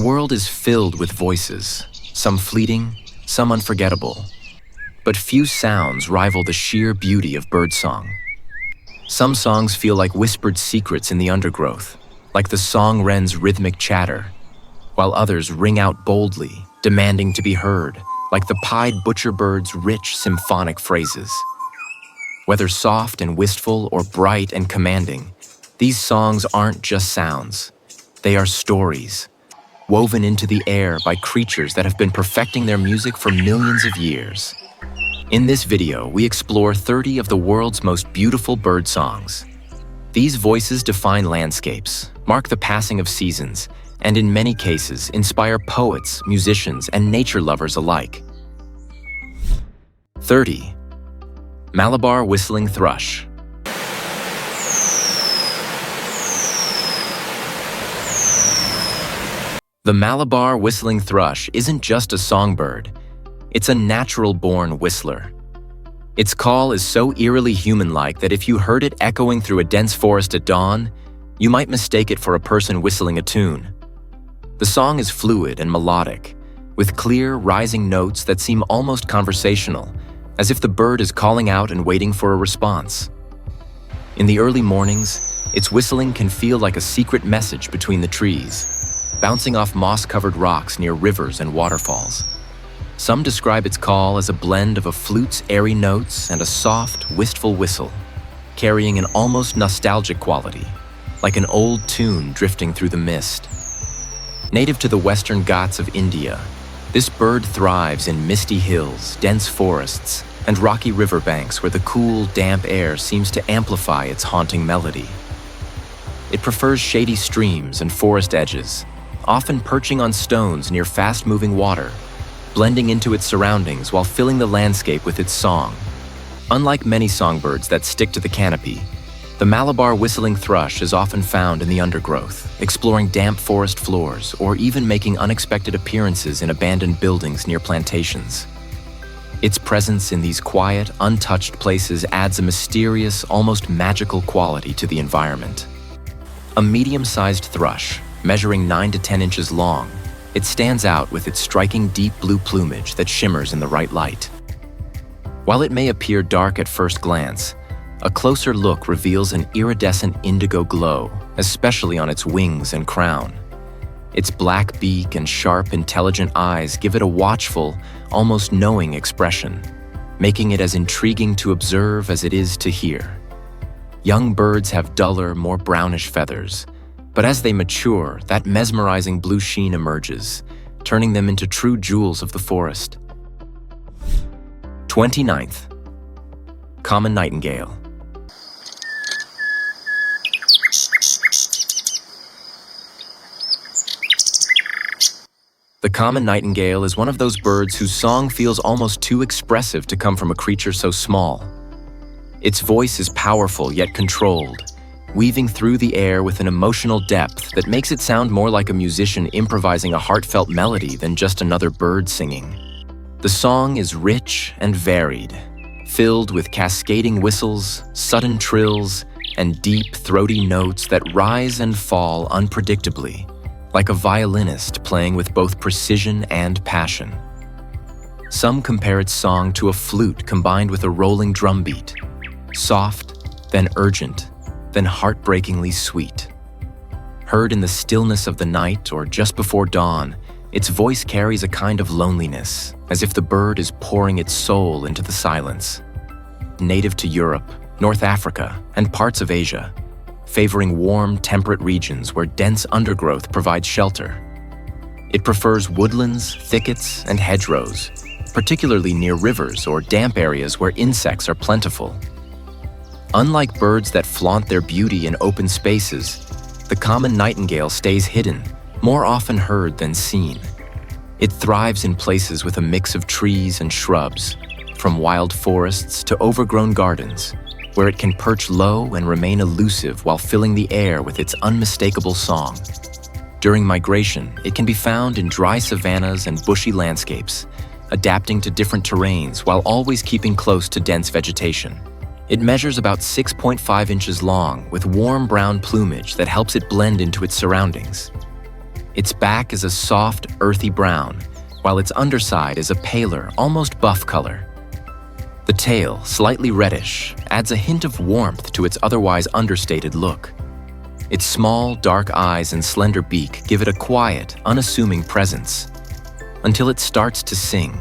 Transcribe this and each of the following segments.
world is filled with voices, some fleeting, some unforgettable. But few sounds rival the sheer beauty of birdsong. Some songs feel like whispered secrets in the undergrowth, like the Song Wren's rhythmic chatter, while others ring out boldly, demanding to be heard, like the Pied Butcherbird's rich symphonic phrases. Whether soft and wistful or bright and commanding, these songs aren't just sounds. They are stories, woven into the air by creatures that have been perfecting their music for millions of years. In this video, we explore 30 of the world's most beautiful bird songs. These voices define landscapes, mark the passing of seasons, and in many cases, inspire poets, musicians, and nature lovers alike. 30. Malabar whistling thrush. The Malabar whistling thrush isn't just a songbird. It's a natural-born whistler. Its call is so eerily human-like that if you heard it echoing through a dense forest at dawn, you might mistake it for a person whistling a tune. The song is fluid and melodic, with clear, rising notes that seem almost conversational, as if the bird is calling out and waiting for a response. In the early mornings, its whistling can feel like a secret message between the trees, bouncing off moss-covered rocks near rivers and waterfalls. Some describe its call as a blend of a flute's airy notes and a soft, wistful whistle, carrying an almost nostalgic quality, like an old tune drifting through the mist. Native to the western Ghats of India, this bird thrives in misty hills, dense forests, and rocky riverbanks where the cool, damp air seems to amplify its haunting melody. It prefers shady streams and forest edges, often perching on stones near fast-moving water, blending into its surroundings while filling the landscape with its song. Unlike many songbirds that stick to the canopy, the Malabar whistling thrush is often found in the undergrowth, exploring damp forest floors or even making unexpected appearances in abandoned buildings near plantations. Its presence in these quiet, untouched places adds a mysterious, almost magical quality to the environment. A medium-sized thrush, measuring 9 to 10 inches long, it stands out with its striking deep blue plumage that shimmers in the right light. While it may appear dark at first glance, a closer look reveals an iridescent indigo glow, especially on its wings and crown. Its black beak and sharp, intelligent eyes give it a watchful, almost knowing expression, making it as intriguing to observe as it is to hear. Young birds have duller, more brownish feathers, but as they mature, that mesmerizing blue sheen emerges, turning them into true jewels of the forest. 29th. Common nightingale. The common nightingale is one of those birds whose song feels almost too expressive to come from a creature so small. Its voice is powerful yet controlled, weaving through the air with an emotional depth that makes it sound more like a musician improvising a heartfelt melody than just another bird singing. The song is rich and varied, filled with cascading whistles, sudden trills, and deep, throaty notes that rise and fall unpredictably, like a violinist playing with both precision and passion. Some compare its song to a flute combined with a rolling drum beat, soft, then urgent, then heartbreakingly sweet. Heard in the stillness of the night or just before dawn, its voice carries a kind of loneliness, as if the bird is pouring its soul into the silence. Native to Europe, North Africa, and parts of Asia, favoring warm, temperate regions where dense undergrowth provides shelter. It prefers woodlands, thickets, and hedgerows, particularly near rivers or damp areas where insects are plentiful. Unlike birds that flaunt their beauty in open spaces, the common nightingale stays hidden, more often heard than seen. It thrives in places with a mix of trees and shrubs, from wild forests to overgrown gardens, where it can perch low and remain elusive while filling the air with its unmistakable song. During migration, it can be found in dry savannas and bushy landscapes, adapting to different terrains while always keeping close to dense vegetation. It measures about 6.5 inches long with warm brown plumage that helps it blend into its surroundings. Its back is a soft, earthy brown, while its underside is a paler, almost buff color. The tail, slightly reddish, adds a hint of warmth to its otherwise understated look. Its small, dark eyes and slender beak give it a quiet, unassuming presence, until it starts to sing.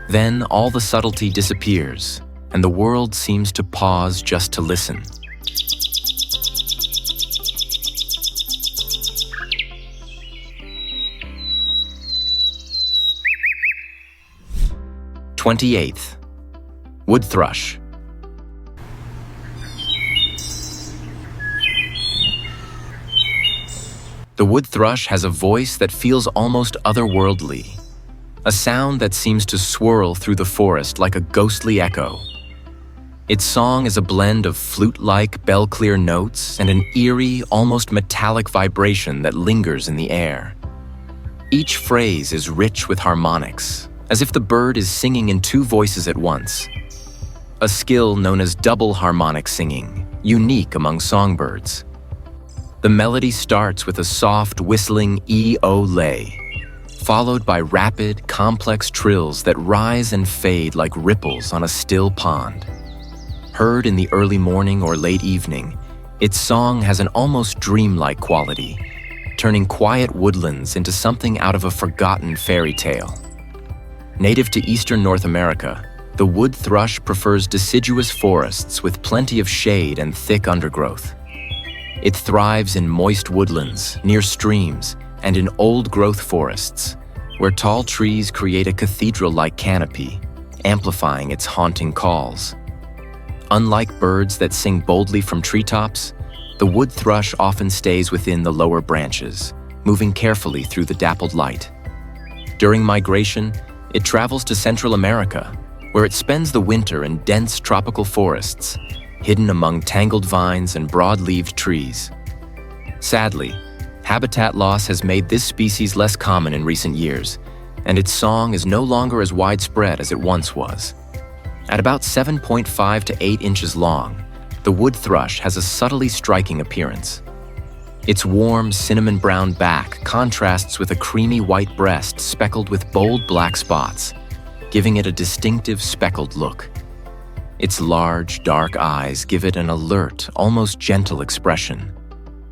Then all the subtlety disappears, and the world seems to pause just to listen. "28th. Wood thrush. The wood thrush has a voice that feels almost otherworldly, a sound that seems to swirl through the forest like a ghostly echo. Its song is a blend of flute-like, bell-clear notes and an eerie, almost metallic vibration that lingers in the air. Each phrase is rich with harmonics, as if the bird is singing in two voices at once. A skill known as double harmonic singing, unique among songbirds. The melody starts with a soft, whistling E-O-lay, followed by rapid, complex trills that rise and fade like ripples on a still pond. Heard in the early morning or late evening, its song has an almost dreamlike quality, turning quiet woodlands into something out of a forgotten fairy tale. Native to eastern North America, the wood thrush prefers deciduous forests with plenty of shade and thick undergrowth. It thrives in moist woodlands, near streams, and in old-growth forests, where tall trees create a cathedral-like canopy, amplifying its haunting calls. Unlike birds that sing boldly from treetops, the wood thrush often stays within the lower branches, moving carefully through the dappled light. During migration, it travels to Central America, where it spends the winter in dense tropical forests, hidden among tangled vines and broad-leaved trees. Sadly, habitat loss has made this species less common in recent years, and its song is no longer as widespread as it once was. At about 7.5 to 8 inches long, the wood thrush has a subtly striking appearance. Its warm, cinnamon-brown back contrasts with a creamy white breast speckled with bold black spots, giving it a distinctive speckled look. Its large, dark eyes give it an alert, almost gentle expression,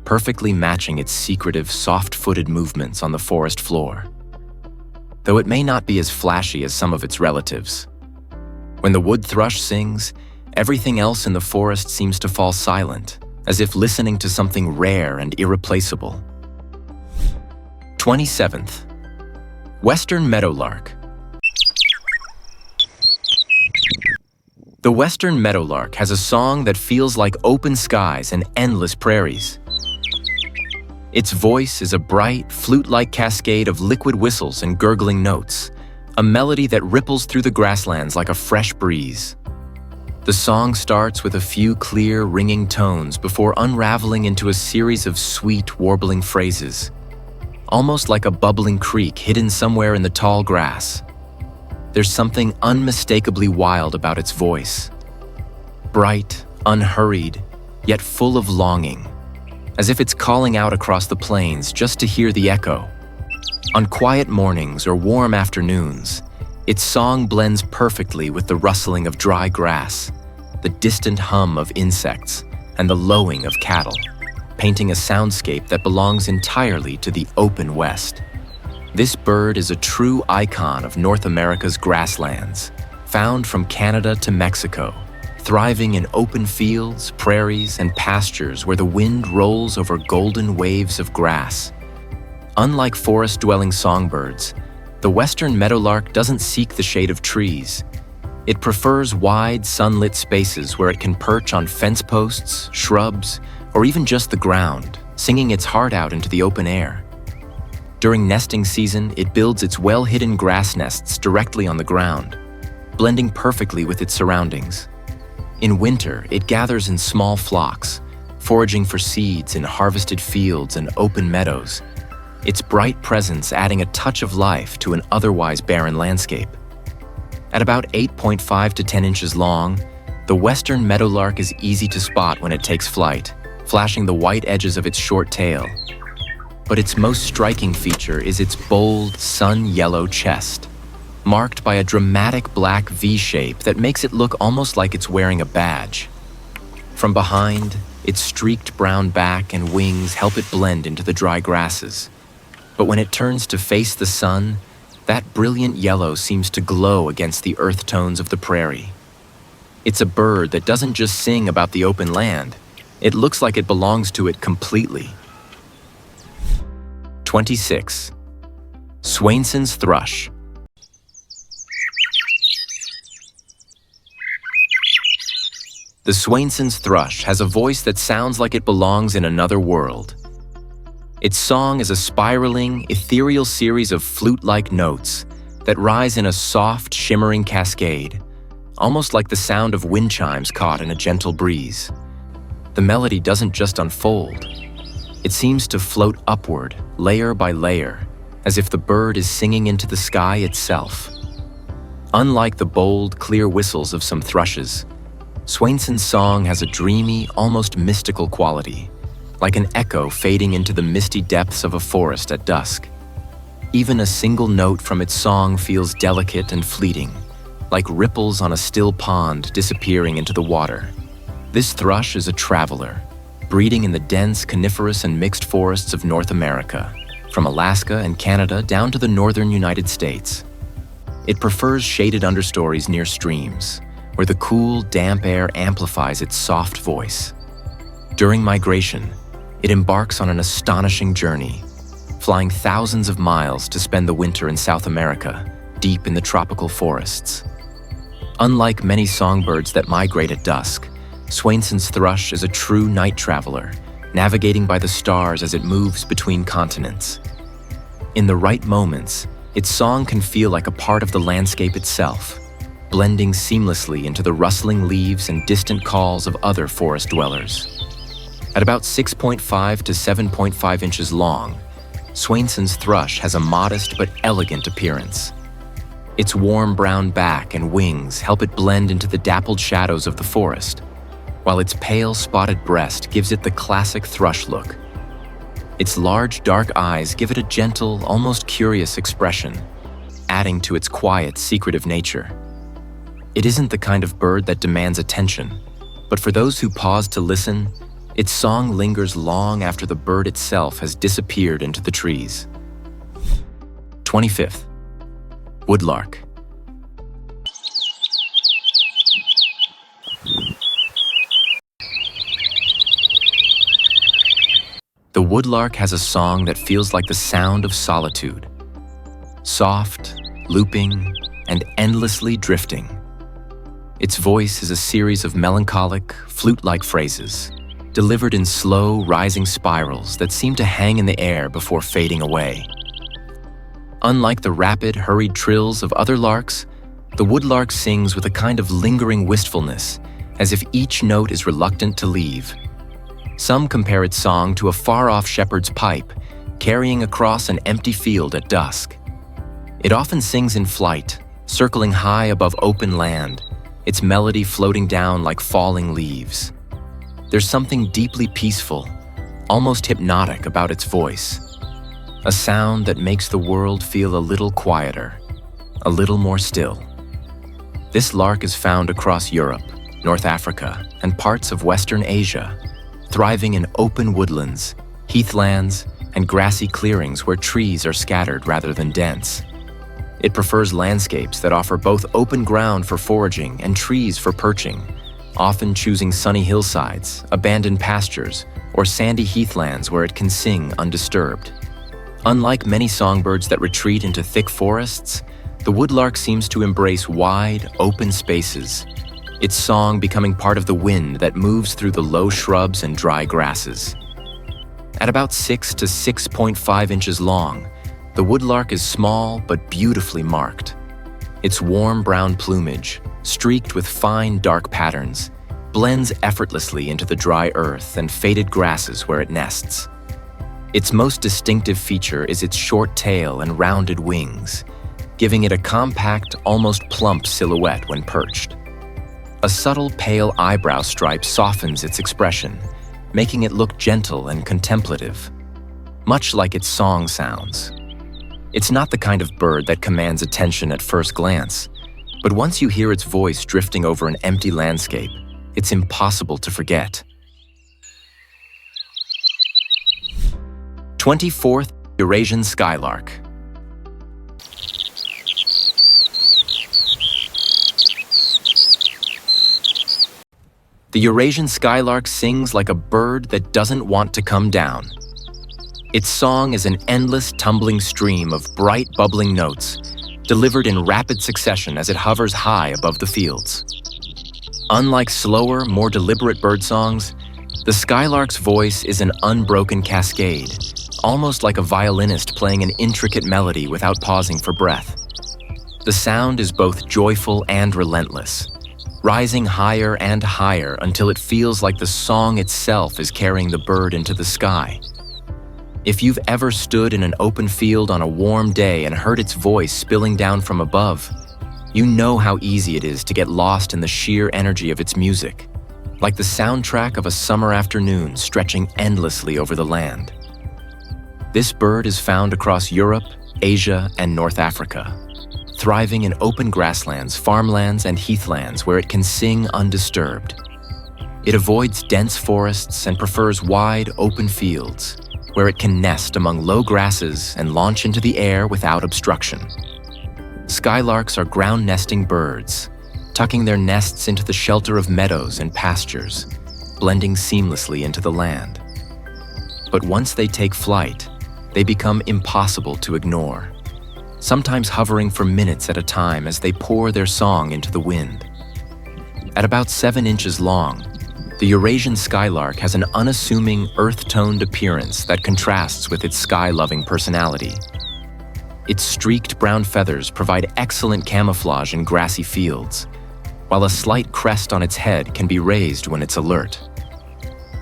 perfectly matching its secretive, soft-footed movements on the forest floor. Though it may not be as flashy as some of its relatives. When the wood thrush sings, everything else in the forest seems to fall silent, as if listening to something rare and irreplaceable. 27th. Western meadowlark. The western meadowlark has a song that feels like open skies and endless prairies. Its voice is a bright, flute-like cascade of liquid whistles and gurgling notes, a melody that ripples through the grasslands like a fresh breeze. The song starts with a few clear, ringing tones before unraveling into a series of sweet, warbling phrases, almost like a bubbling creek hidden somewhere in the tall grass. There's something unmistakably wild about its voice. Bright, unhurried, yet full of longing, as if it's calling out across the plains just to hear the echo. On quiet mornings or warm afternoons, its song blends perfectly with the rustling of dry grass, the distant hum of insects, and the lowing of cattle, painting a soundscape that belongs entirely to the open West. This bird is a true icon of North America's grasslands, found from Canada to Mexico, thriving in open fields, prairies, and pastures where the wind rolls over golden waves of grass. Unlike forest-dwelling songbirds, the western meadowlark doesn't seek the shade of trees. It prefers wide, sunlit spaces where it can perch on fence posts, shrubs, or even just the ground, singing its heart out into the open air. During nesting season, it builds its well-hidden grass nests directly on the ground, blending perfectly with its surroundings. In winter, it gathers in small flocks, foraging for seeds in harvested fields and open meadows, its bright presence adding a touch of life to an otherwise barren landscape. At about 8.5 to 10 inches long, the western meadowlark is easy to spot when it takes flight, flashing the white edges of its short tail. But its most striking feature is its bold, sun-yellow chest, marked by a dramatic black V shape that makes it look almost like it's wearing a badge. From behind, its streaked brown back and wings help it blend into the dry grasses. But when it turns to face the sun, that brilliant yellow seems to glow against the earth tones of the prairie. It's a bird that doesn't just sing about the open land, it looks like it belongs to it completely. 26. Swainson's thrush. The Swainson's thrush has a voice that sounds like it belongs in another world. Its song is a spiraling, ethereal series of flute-like notes that rise in a soft, shimmering cascade, almost like the sound of wind chimes caught in a gentle breeze. The melody doesn't just unfold. It seems to float upward, layer by layer, as if the bird is singing into the sky itself. Unlike the bold, clear whistles of some thrushes, Swainson's song has a dreamy, almost mystical quality, like an echo fading into the misty depths of a forest at dusk. Even a single note from its song feels delicate and fleeting, like ripples on a still pond disappearing into the water. This thrush is a traveler, breeding in the dense coniferous and mixed forests of North America, from Alaska and Canada down to the northern United States. It prefers shaded understories near streams, where the cool, damp air amplifies its soft voice. During migration, it embarks on an astonishing journey, flying thousands of miles to spend the winter in South America, deep in the tropical forests. Unlike many songbirds that migrate at dusk, Swainson's thrush is a true night traveler, navigating by the stars as it moves between continents. In the right moments, its song can feel like a part of the landscape itself, blending seamlessly into the rustling leaves and distant calls of other forest dwellers. At about 6.5 to 7.5 inches long, Swainson's thrush has a modest but elegant appearance. Its warm brown back and wings help it blend into the dappled shadows of the forest, while its pale spotted breast gives it the classic thrush look. Its large dark eyes give it a gentle, almost curious expression, adding to its quiet, secretive nature. It isn't the kind of bird that demands attention, but for those who pause to listen, its song lingers long after the bird itself has disappeared into the trees. 25th. Woodlark. The woodlark has a song that feels like the sound of solitude. Soft, looping, and endlessly drifting. Its voice is a series of melancholic, flute-like phrases, delivered in slow, rising spirals that seem to hang in the air before fading away. Unlike the rapid, hurried trills of other larks, the woodlark sings with a kind of lingering wistfulness, as if each note is reluctant to leave. Some compare its song to a far-off shepherd's pipe, carrying across an empty field at dusk. It often sings in flight, circling high above open land, its melody floating down like falling leaves. There's something deeply peaceful, almost hypnotic about its voice. A sound that makes the world feel a little quieter, a little more still. This lark is found across Europe, North Africa, and parts of Western Asia, thriving in open woodlands, heathlands, and grassy clearings where trees are scattered rather than dense. It prefers landscapes that offer both open ground for foraging and trees for perching, often choosing sunny hillsides, abandoned pastures, or sandy heathlands where it can sing undisturbed. Unlike many songbirds that retreat into thick forests, the woodlark seems to embrace wide, open spaces, its song becoming part of the wind that moves through the low shrubs and dry grasses. At about 6 to 6.5 inches long, the woodlark is small but beautifully marked. Its warm brown plumage, streaked with fine dark patterns, blends effortlessly into the dry earth and faded grasses where it nests. Its most distinctive feature is its short tail and rounded wings, giving it a compact, almost plump silhouette when perched. A subtle pale eyebrow stripe softens its expression, making it look gentle and contemplative. much like its song sounds. It's not the kind of bird that commands attention at first glance, but once you hear its voice drifting over an empty landscape, it's impossible to forget. 24th, Eurasian skylark. The Eurasian skylark sings like a bird that doesn't want to come down. Its song is an endless tumbling stream of bright bubbling notes, delivered in rapid succession as it hovers high above the fields. Unlike slower, more deliberate birdsongs, the skylark's voice is an unbroken cascade, almost like a violinist playing an intricate melody without pausing for breath. The sound is both joyful and relentless, rising higher and higher until it feels like the song itself is carrying the bird into the sky. If you've ever stood in an open field on a warm day and heard its voice spilling down from above, you know how easy it is to get lost in the sheer energy of its music, like the soundtrack of a summer afternoon stretching endlessly over the land. This bird is found across Europe, Asia, and North Africa, thriving in open grasslands, farmlands, and heathlands where it can sing undisturbed. It avoids dense forests and prefers wide, open fields, where it can nest among low grasses and launch into the air without obstruction. Skylarks are ground-nesting birds, tucking their nests into the shelter of meadows and pastures, blending seamlessly into the land. But once they take flight, they become impossible to ignore, sometimes hovering for minutes at a time as they pour their song into the wind. At about 7 inches long, the Eurasian skylark has an unassuming, earth-toned appearance that contrasts with its sky-loving personality. Its streaked brown feathers provide excellent camouflage in grassy fields, while a slight crest on its head can be raised when it's alert.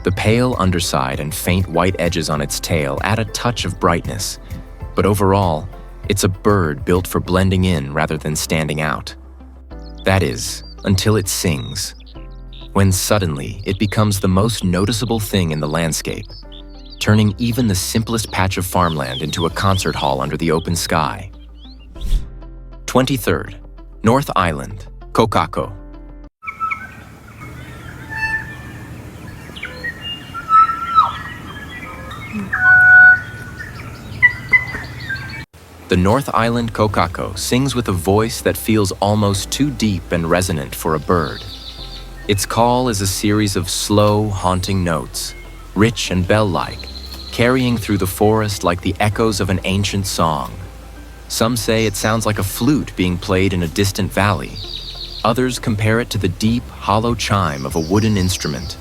The pale underside and faint white edges on its tail add a touch of brightness, but overall, it's a bird built for blending in rather than standing out. That is, until it sings, when suddenly it becomes the most noticeable thing in the landscape, turning even the simplest patch of farmland into a concert hall under the open sky. 23rd, North Island, Kokako. The North Island kokako sings with a voice that feels almost too deep and resonant for a bird. Its call is a series of slow, haunting notes, rich and bell-like, carrying through the forest like the echoes of an ancient song. Some say it sounds like a flute being played in a distant valley. Others compare it to the deep, hollow chime of a wooden instrument.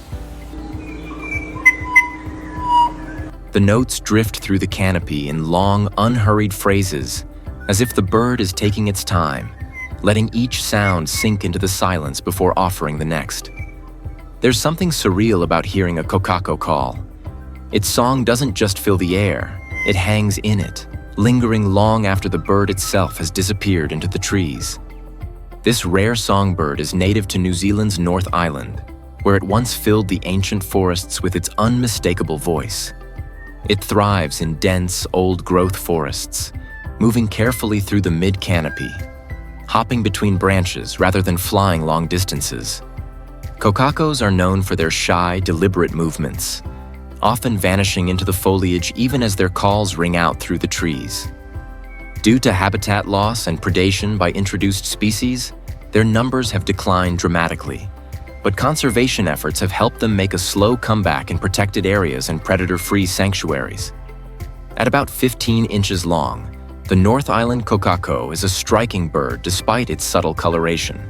The notes drift through the canopy in long, unhurried phrases, as if the bird is taking its time, letting each sound sink into the silence before offering the next. There's something surreal about hearing a kokako call. Its song doesn't just fill the air, it hangs in it, lingering long after the bird itself has disappeared into the trees. This rare songbird is native to New Zealand's North Island, where it once filled the ancient forests with its unmistakable voice. It thrives in dense, old-growth forests, moving carefully through the mid-canopy, hopping between branches rather than flying long distances. Kokakos are known for their shy, deliberate movements, often vanishing into the foliage even as their calls ring out through the trees. Due to habitat loss and predation by introduced species, their numbers have declined dramatically, but conservation efforts have helped them make a slow comeback in protected areas and predator-free sanctuaries. At about 15 inches long, the North Island kokako is a striking bird despite its subtle coloration.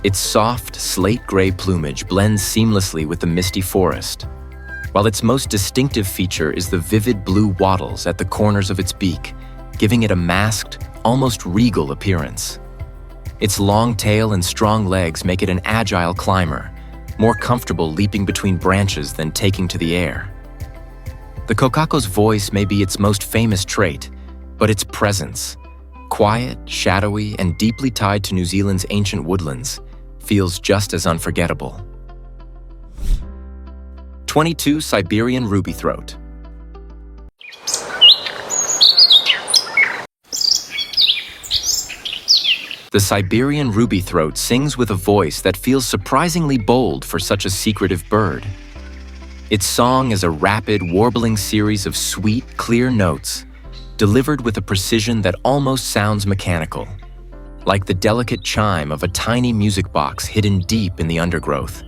Its soft, slate-gray plumage blends seamlessly with the misty forest, while its most distinctive feature is the vivid blue wattles at the corners of its beak, giving it a masked, almost regal appearance. Its long tail and strong legs make it an agile climber, more comfortable leaping between branches than taking to the air. The kokako's voice may be its most famous trait, but its presence, quiet, shadowy, and deeply tied to New Zealand's ancient woodlands, feels just as unforgettable. 22 Siberian rubythroat. The Siberian ruby-throat sings with a voice that feels surprisingly bold for such a secretive bird. Its song is a rapid, warbling series of sweet, clear notes, delivered with a precision that almost sounds mechanical, like the delicate chime of a tiny music box hidden deep in the undergrowth.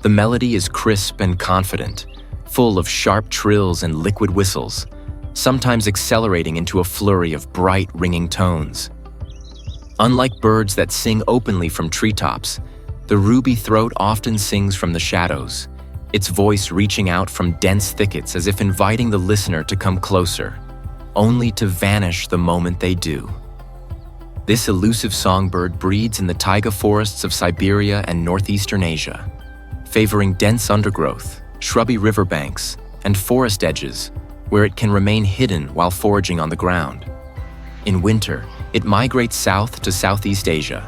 The melody is crisp and confident, full of sharp trills and liquid whistles, sometimes accelerating into a flurry of bright, ringing tones. Unlike birds that sing openly from treetops, the ruby throat often sings from the shadows, its voice reaching out from dense thickets as if inviting the listener to come closer, only to vanish the moment they do. This elusive songbird breeds in the taiga forests of Siberia and northeastern Asia, favoring dense undergrowth, shrubby riverbanks, and forest edges where it can remain hidden while foraging on the ground. In winter, it migrates south to Southeast Asia,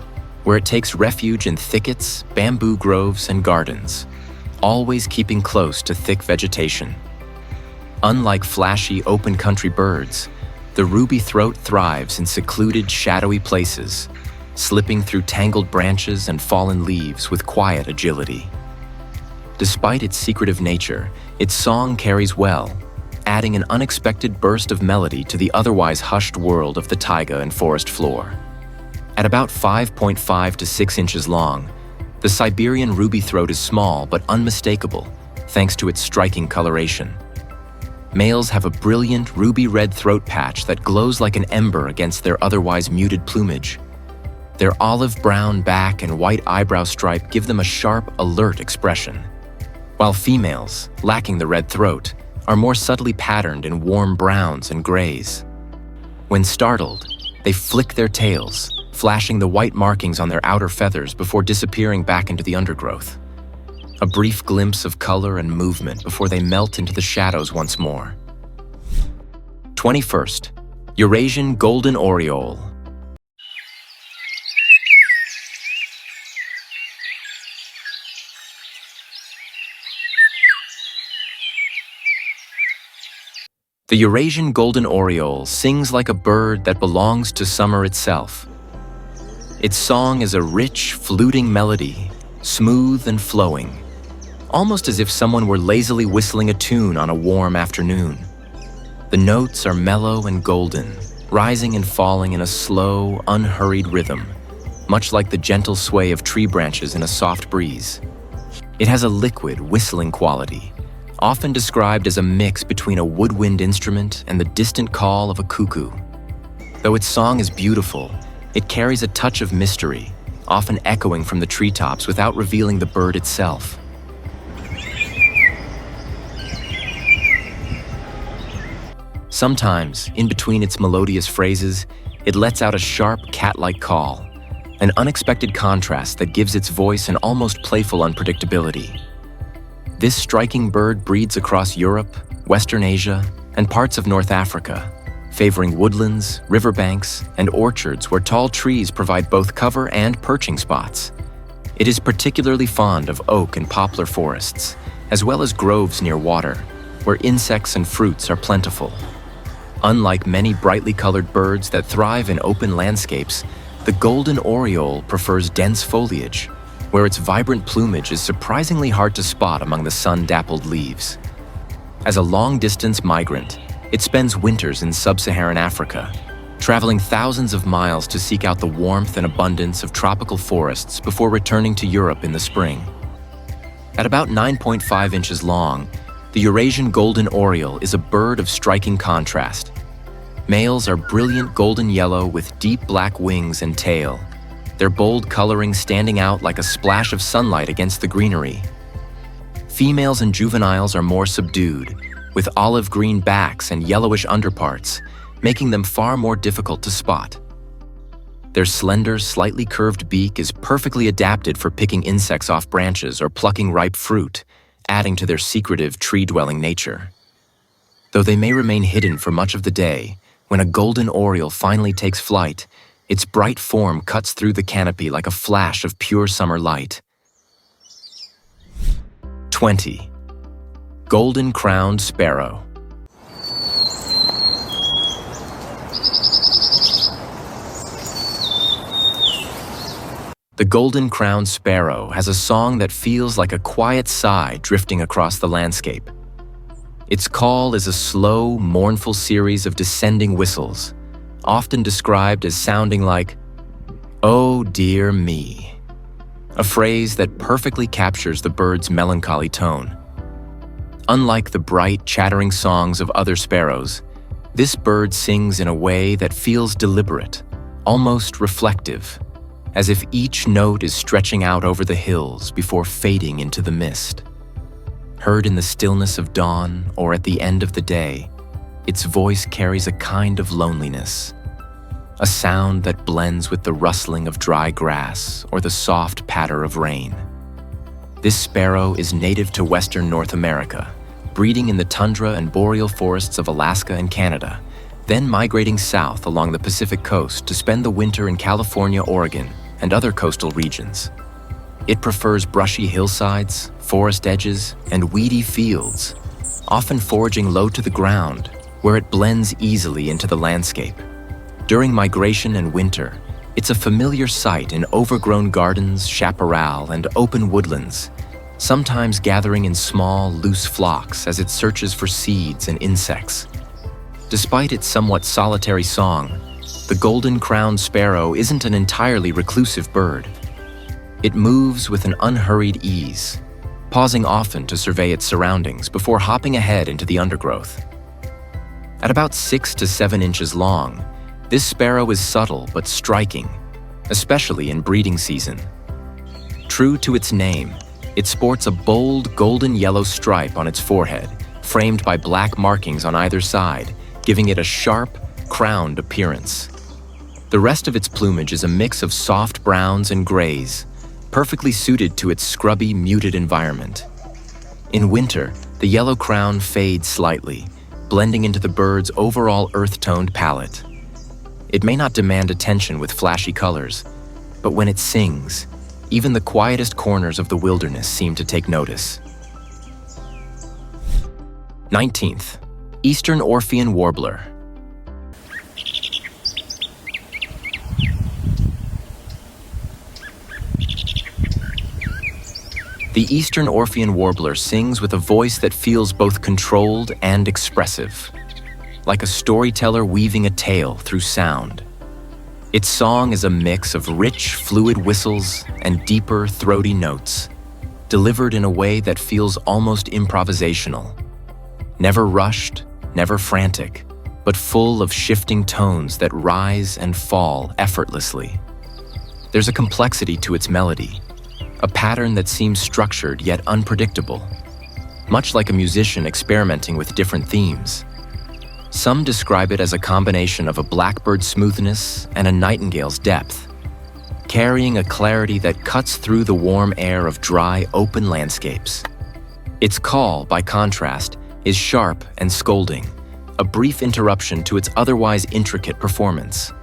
where it takes refuge in thickets, bamboo groves, and gardens, always keeping close to thick vegetation. Unlike flashy open country birds, the ruby throat thrives in secluded, shadowy places, slipping through tangled branches and fallen leaves with quiet agility. Despite its secretive nature, its song carries well, adding an unexpected burst of melody to the otherwise hushed world of the taiga and forest floor. At about 5.5 to 6 inches long, the Siberian ruby throat is small but unmistakable, thanks to its striking coloration. Males have a brilliant ruby-red throat patch that glows like an ember against their otherwise muted plumage. Their olive-brown back and white eyebrow stripe give them a sharp, alert expression, while females, lacking the red throat, are more subtly patterned in warm browns and grays. When startled, they flick their tails, flashing the white markings on their outer feathers before disappearing back into the undergrowth. A brief glimpse of color and movement before they melt into the shadows once more. 21st, Eurasian golden oriole. The Eurasian golden oriole sings like a bird that belongs to summer itself. Its song is a rich, fluting melody, smooth and flowing, almost as if someone were lazily whistling a tune on a warm afternoon. The notes are mellow and golden, rising and falling in a slow, unhurried rhythm, much like the gentle sway of tree branches in a soft breeze. It has a liquid, whistling quality, often described as a mix between a woodwind instrument and the distant call of a cuckoo. Though its song is beautiful, it carries a touch of mystery, often echoing from the treetops without revealing the bird itself. Sometimes, in between its melodious phrases, it lets out a sharp, cat-like call, an unexpected contrast that gives its voice an almost playful unpredictability. This striking bird breeds across Europe, Western Asia, and parts of North Africa, favoring woodlands, riverbanks, and orchards where tall trees provide both cover and perching spots. It is particularly fond of oak and poplar forests, as well as groves near water, where insects and fruits are plentiful. Unlike many brightly colored birds that thrive in open landscapes, the golden oriole prefers dense foliage, where its vibrant plumage is surprisingly hard to spot among the sun-dappled leaves. As a long-distance migrant, it spends winters in sub-Saharan Africa, traveling thousands of miles to seek out the warmth and abundance of tropical forests before returning to Europe in the spring. At about 9.5 inches long, the Eurasian golden oriole is a bird of striking contrast. Males are brilliant golden yellow with deep black wings and tail, their bold coloring standing out like a splash of sunlight against the greenery. Females and juveniles are more subdued, with olive green backs and yellowish underparts, making them far more difficult to spot. Their slender, slightly curved beak is perfectly adapted for picking insects off branches or plucking ripe fruit, adding to their secretive, tree-dwelling nature. Though they may remain hidden for much of the day, when a golden oriole finally takes flight, its bright form cuts through the canopy like a flash of pure summer light. 20. Golden-crowned sparrow. The golden-crowned sparrow has a song that feels like a quiet sigh drifting across the landscape. Its call is a slow, mournful series of descending whistles, often described as sounding like, "Oh dear me," a phrase that perfectly captures the bird's melancholy tone. Unlike the bright, chattering songs of other sparrows, this bird sings in a way that feels deliberate, almost reflective, as if each note is stretching out over the hills before fading into the mist. Heard in the stillness of dawn or at the end of the day, its voice carries a kind of loneliness, a sound that blends with the rustling of dry grass or the soft patter of rain. This sparrow is native to western North America, breeding in the tundra and boreal forests of Alaska and Canada, then migrating south along the Pacific coast to spend the winter in California, Oregon, and other coastal regions. It prefers brushy hillsides, forest edges, and weedy fields, often foraging low to the ground, where it blends easily into the landscape. During migration and winter, it's a familiar sight in overgrown gardens, chaparral, and open woodlands, sometimes gathering in small, loose flocks as it searches for seeds and insects. Despite its somewhat solitary song, the golden-crowned sparrow isn't an entirely reclusive bird. It moves with an unhurried ease, pausing often to survey its surroundings before hopping ahead into the undergrowth. At about 6 to 7 inches long, this sparrow is subtle but striking, especially in breeding season. True to its name, it sports a bold golden-yellow stripe on its forehead, framed by black markings on either side, giving it a sharp, crowned appearance. The rest of its plumage is a mix of soft browns and grays, perfectly suited to its scrubby, muted environment. In winter, the yellow crown fades slightly, blending into the bird's overall earth-toned palette. It may not demand attention with flashy colors, but when it sings, even the quietest corners of the wilderness seem to take notice. 19th, Eastern Orphean Warbler. The Eastern Orphean Warbler sings with a voice that feels both controlled and expressive, like a storyteller weaving a tale through sound. Its song is a mix of rich, fluid whistles and deeper, throaty notes, delivered in a way that feels almost improvisational. Never rushed, never frantic, but full of shifting tones that rise and fall effortlessly. There's a complexity to its melody, a pattern that seems structured yet unpredictable, much like a musician experimenting with different themes. Some describe it as a combination of a blackbird's smoothness and a nightingale's depth, carrying a clarity that cuts through the warm air of dry, open landscapes. Its call, by contrast, is sharp and scolding, a brief interruption to its otherwise intricate performance.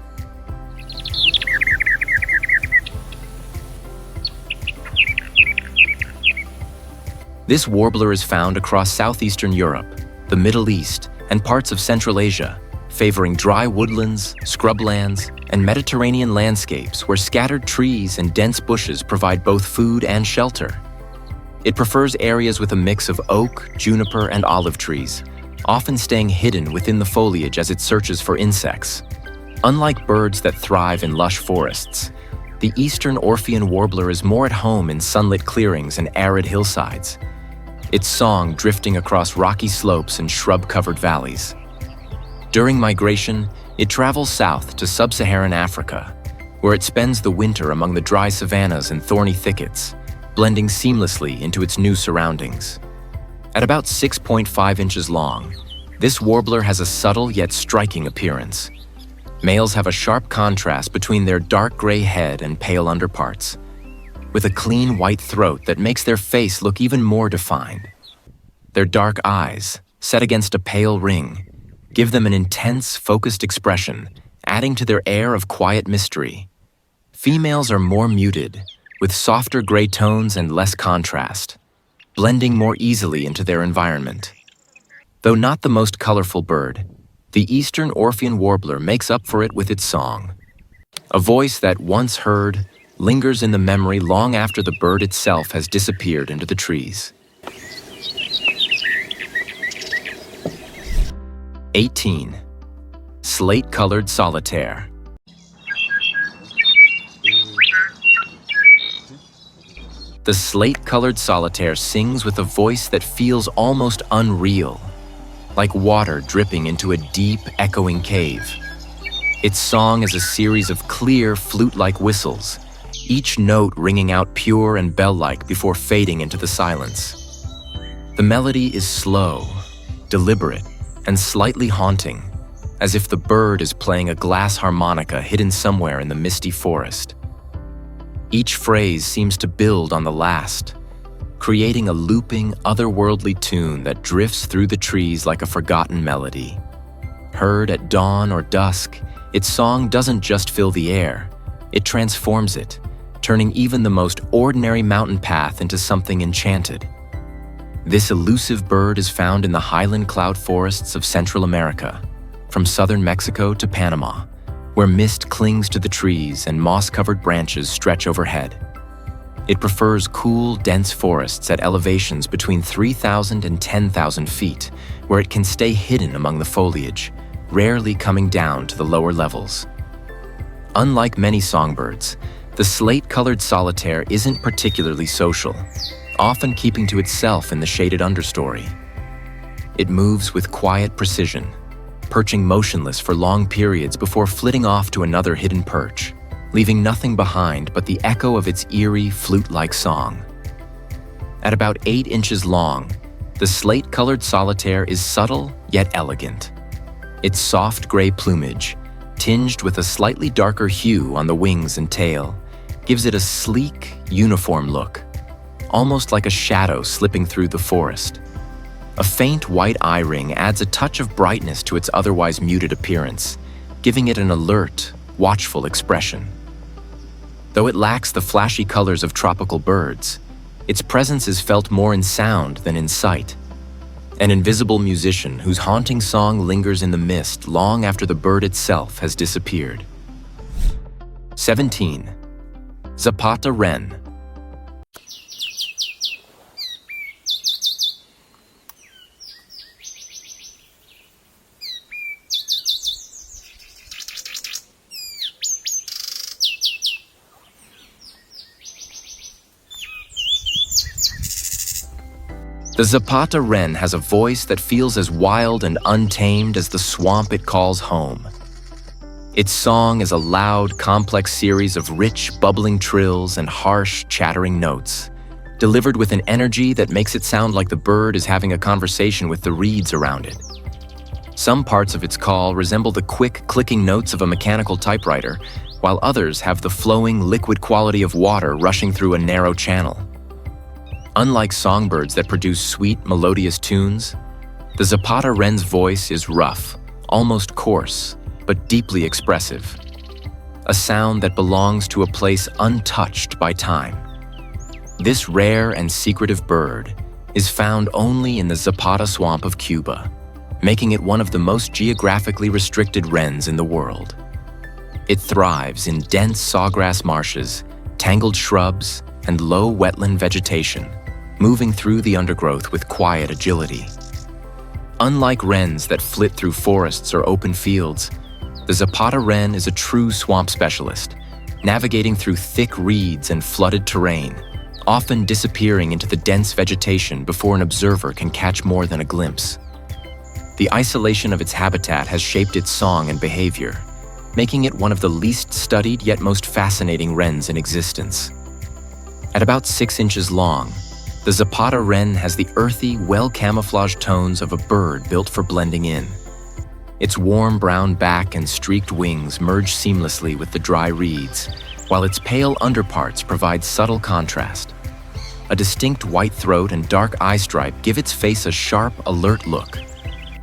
This warbler is found across southeastern Europe, the Middle East, and parts of Central Asia, favoring dry woodlands, scrublands, and Mediterranean landscapes where scattered trees and dense bushes provide both food and shelter. It prefers areas with a mix of oak, juniper, and olive trees, often staying hidden within the foliage as it searches for insects. Unlike birds that thrive in lush forests, the Eastern Orphean Warbler is more at home in sunlit clearings and arid hillsides, its song drifting across rocky slopes and shrub-covered valleys. During migration, it travels south to sub-Saharan Africa, where it spends the winter among the dry savannas and thorny thickets, blending seamlessly into its new surroundings. At about 6.5 inches long, this warbler has a subtle yet striking appearance. Males have a sharp contrast between their dark gray head and pale underparts, with a clean white throat that makes their face look even more defined. Their dark eyes, set against a pale ring, give them an intense, focused expression, adding to their air of quiet mystery. Females are more muted, with softer gray tones and less contrast, blending more easily into their environment. Though not the most colorful bird, the Eastern Orphean Warbler makes up for it with its song. A voice that, once heard, lingers in the memory long after the bird itself has disappeared into the trees. 18. Slate-colored solitaire. The slate-colored solitaire sings with a voice that feels almost unreal, like water dripping into a deep, echoing cave. Its song is a series of clear, flute-like whistles, each note ringing out pure and bell-like before fading into the silence. The melody is slow, deliberate, and slightly haunting, as if the bird is playing a glass harmonica hidden somewhere in the misty forest. Each phrase seems to build on the last, creating a looping, otherworldly tune that drifts through the trees like a forgotten melody. Heard at dawn or dusk, its song doesn't just fill the air, it transforms it, turning even the most ordinary mountain path into something enchanted. This elusive bird is found in the highland cloud forests of Central America, from southern Mexico to Panama, where mist clings to the trees and moss-covered branches stretch overhead. It prefers cool, dense forests at elevations between 3,000 and 10,000 feet, where it can stay hidden among the foliage, rarely coming down to the lower levels. Unlike many songbirds, the slate-colored solitaire isn't particularly social, often keeping to itself in the shaded understory. It moves with quiet precision, perching motionless for long periods before flitting off to another hidden perch, leaving nothing behind but the echo of its eerie, flute-like song. At about 8 inches long, the slate-colored solitaire is subtle yet elegant. Its soft gray plumage, tinged with a slightly darker hue on the wings and tail, gives it a sleek, uniform look, almost like a shadow slipping through the forest. A faint white eye ring adds a touch of brightness to its otherwise muted appearance, giving it an alert, watchful expression. Though it lacks the flashy colors of tropical birds, its presence is felt more in sound than in sight. An invisible musician whose haunting song lingers in the mist long after the bird itself has disappeared. 17. Zapata Wren. The Zapata Wren has a voice that feels as wild and untamed as the swamp it calls home. Its song is a loud, complex series of rich, bubbling trills and harsh, chattering notes, delivered with an energy that makes it sound like the bird is having a conversation with the reeds around it. Some parts of its call resemble the quick, clicking notes of a mechanical typewriter, while others have the flowing, liquid quality of water rushing through a narrow channel. Unlike songbirds that produce sweet, melodious tunes, the Zapata Wren's voice is rough, almost coarse, but deeply expressive. A sound that belongs to a place untouched by time. This rare and secretive bird is found only in the Zapata Swamp of Cuba, making it one of the most geographically restricted wrens in the world. It thrives in dense sawgrass marshes, tangled shrubs, and low wetland vegetation, moving through the undergrowth with quiet agility. Unlike wrens that flit through forests or open fields, the Zapata Wren is a true swamp specialist, navigating through thick reeds and flooded terrain, often disappearing into the dense vegetation before an observer can catch more than a glimpse. The isolation of its habitat has shaped its song and behavior, making it one of the least studied yet most fascinating wrens in existence. At about 6 inches long, the Zapata Wren has the earthy, well-camouflaged tones of a bird built for blending in. Its warm brown back and streaked wings merge seamlessly with the dry reeds, while its pale underparts provide subtle contrast. A distinct white throat and dark eye stripe give its face a sharp, alert look,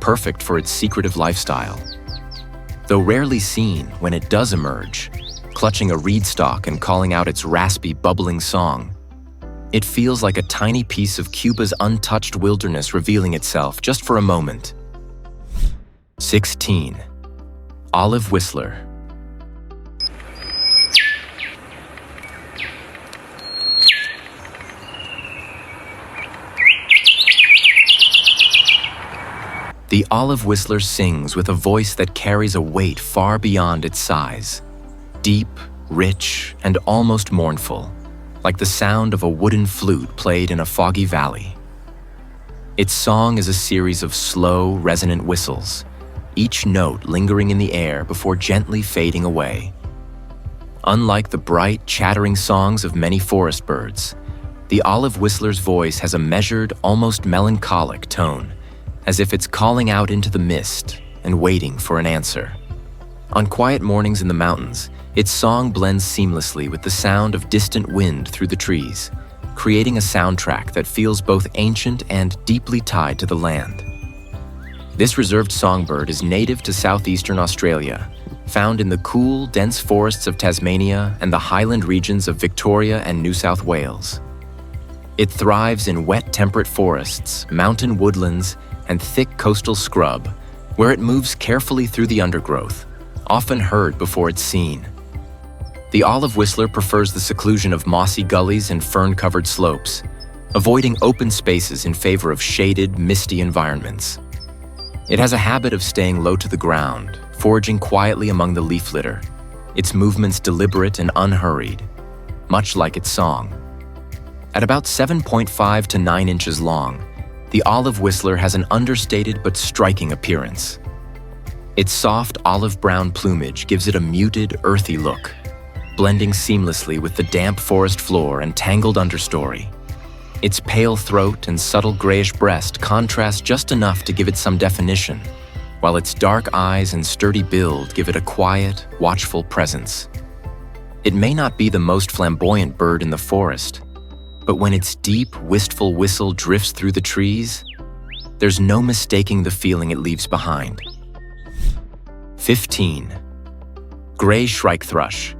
perfect for its secretive lifestyle. Though rarely seen, when it does emerge, clutching a reed stalk and calling out its raspy, bubbling song, it feels like a tiny piece of Cuba's untouched wilderness revealing itself just for a moment. 16. Olive Whistler. The olive whistler sings with a voice that carries a weight far beyond its size. Deep, rich, and almost mournful, like the sound of a wooden flute played in a foggy valley. Its song is a series of slow, resonant whistles, each note lingering in the air before gently fading away. Unlike the bright, chattering songs of many forest birds, the olive whistler's voice has a measured, almost melancholic tone, as if it's calling out into the mist and waiting for an answer. On quiet mornings in the mountains, its song blends seamlessly with the sound of distant wind through the trees, creating a soundtrack that feels both ancient and deeply tied to the land. This reserved songbird is native to southeastern Australia, found in the cool, dense forests of Tasmania and the highland regions of Victoria and New South Wales. It thrives in wet, temperate forests, mountain woodlands, and thick coastal scrub, where it moves carefully through the undergrowth, often heard before it's seen. The olive whistler prefers the seclusion of mossy gullies and fern-covered slopes, avoiding open spaces in favor of shaded, misty environments. It has a habit of staying low to the ground, foraging quietly among the leaf litter, its movements deliberate and unhurried, much like its song. At about 7.5 to 9 inches long, the olive whistler has an understated but striking appearance. Its soft olive-brown plumage gives it a muted, earthy look, blending seamlessly with the damp forest floor and tangled understory. Its pale throat and subtle grayish breast contrast just enough to give it some definition, while its dark eyes and sturdy build give it a quiet, watchful presence. It may not be the most flamboyant bird in the forest, but when its deep, wistful whistle drifts through the trees, there's no mistaking the feeling it leaves behind. 15. Gray shrike thrush.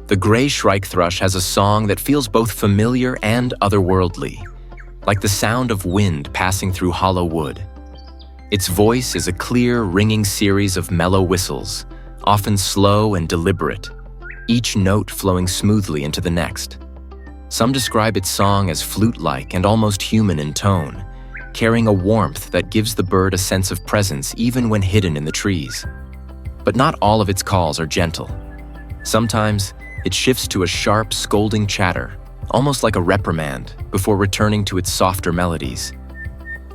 The gray shrike thrush has a song that feels both familiar and otherworldly, like the sound of wind passing through hollow wood. Its voice is a clear, ringing series of mellow whistles, often slow and deliberate, each note flowing smoothly into the next. Some describe its song as flute-like and almost human in tone, carrying a warmth that gives the bird a sense of presence even when hidden in the trees. But not all of its calls are gentle. Sometimes, it shifts to a sharp, scolding chatter, almost like a reprimand, before returning to its softer melodies.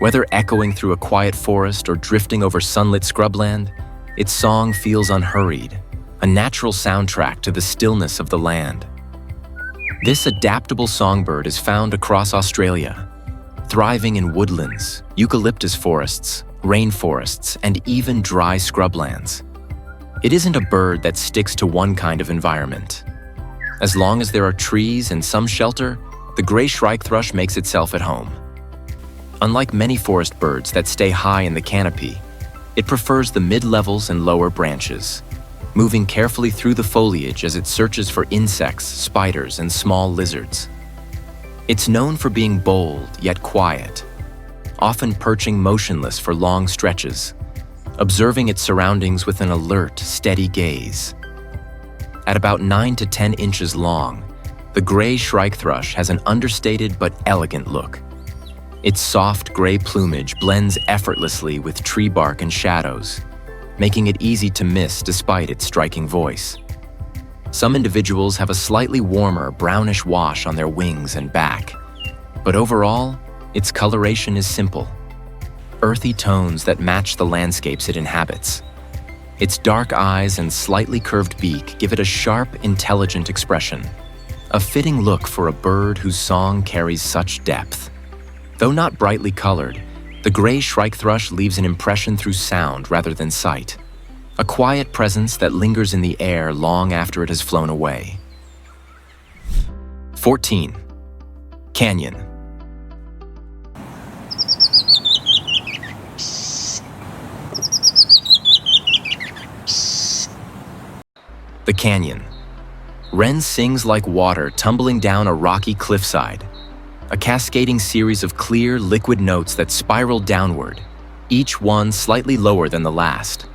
Whether echoing through a quiet forest or drifting over sunlit scrubland, its song feels unhurried, a natural soundtrack to the stillness of the land. This adaptable songbird is found across Australia, thriving in woodlands, eucalyptus forests, rainforests, and even dry scrublands. It isn't a bird that sticks to one kind of environment. As long as there are trees and some shelter, the gray shrike thrush makes itself at home. Unlike many forest birds that stay high in the canopy, it prefers the mid-levels and lower branches, moving carefully through the foliage as it searches for insects, spiders, and small lizards. It's known for being bold yet quiet, often perching motionless for long stretches, observing its surroundings with an alert, steady gaze. At about 9 to 10 inches long, the gray shrike thrush has an understated but elegant look. Its soft gray plumage blends effortlessly with tree bark and shadows, making it easy to miss despite its striking voice. Some individuals have a slightly warmer brownish wash on their wings and back, but overall, its coloration is simple. Earthy tones that match the landscapes it inhabits. Its dark eyes and slightly curved beak give it a sharp, intelligent expression, a fitting look for a bird whose song carries such depth. Though not brightly colored, the gray shrike thrush leaves an impression through sound rather than sight, a quiet presence that lingers in the air long after it has flown away. 14. Canyon. The canyon. Wren sings like water tumbling down a rocky cliffside, a cascading series of clear, liquid notes that spiral downward, each one slightly lower than the last.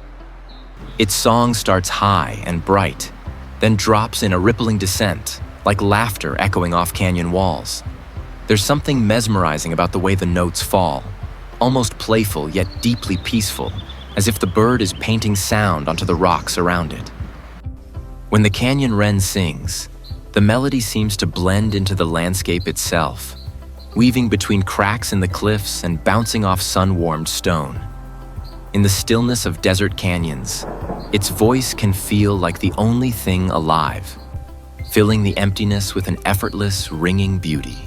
Its song starts high and bright, then drops in a rippling descent, like laughter echoing off canyon walls. There's something mesmerizing about the way the notes fall, almost playful yet deeply peaceful, as if the bird is painting sound onto the rocks around it. When the canyon wren sings, the melody seems to blend into the landscape itself, weaving between cracks in the cliffs and bouncing off sun-warmed stone. In the stillness of desert canyons, its voice can feel like the only thing alive, filling the emptiness with an effortless, ringing beauty.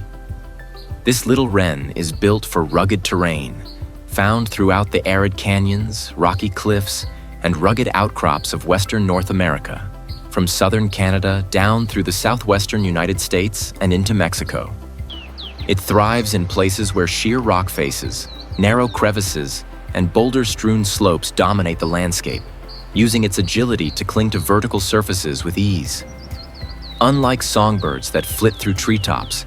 This little wren is built for rugged terrain, found throughout the arid canyons, rocky cliffs, and rugged outcrops of western North America, from southern Canada down through the southwestern United States and into Mexico. It thrives in places where sheer rock faces, narrow crevices, and boulder-strewn slopes dominate the landscape, using its agility to cling to vertical surfaces with ease. Unlike songbirds that flit through treetops,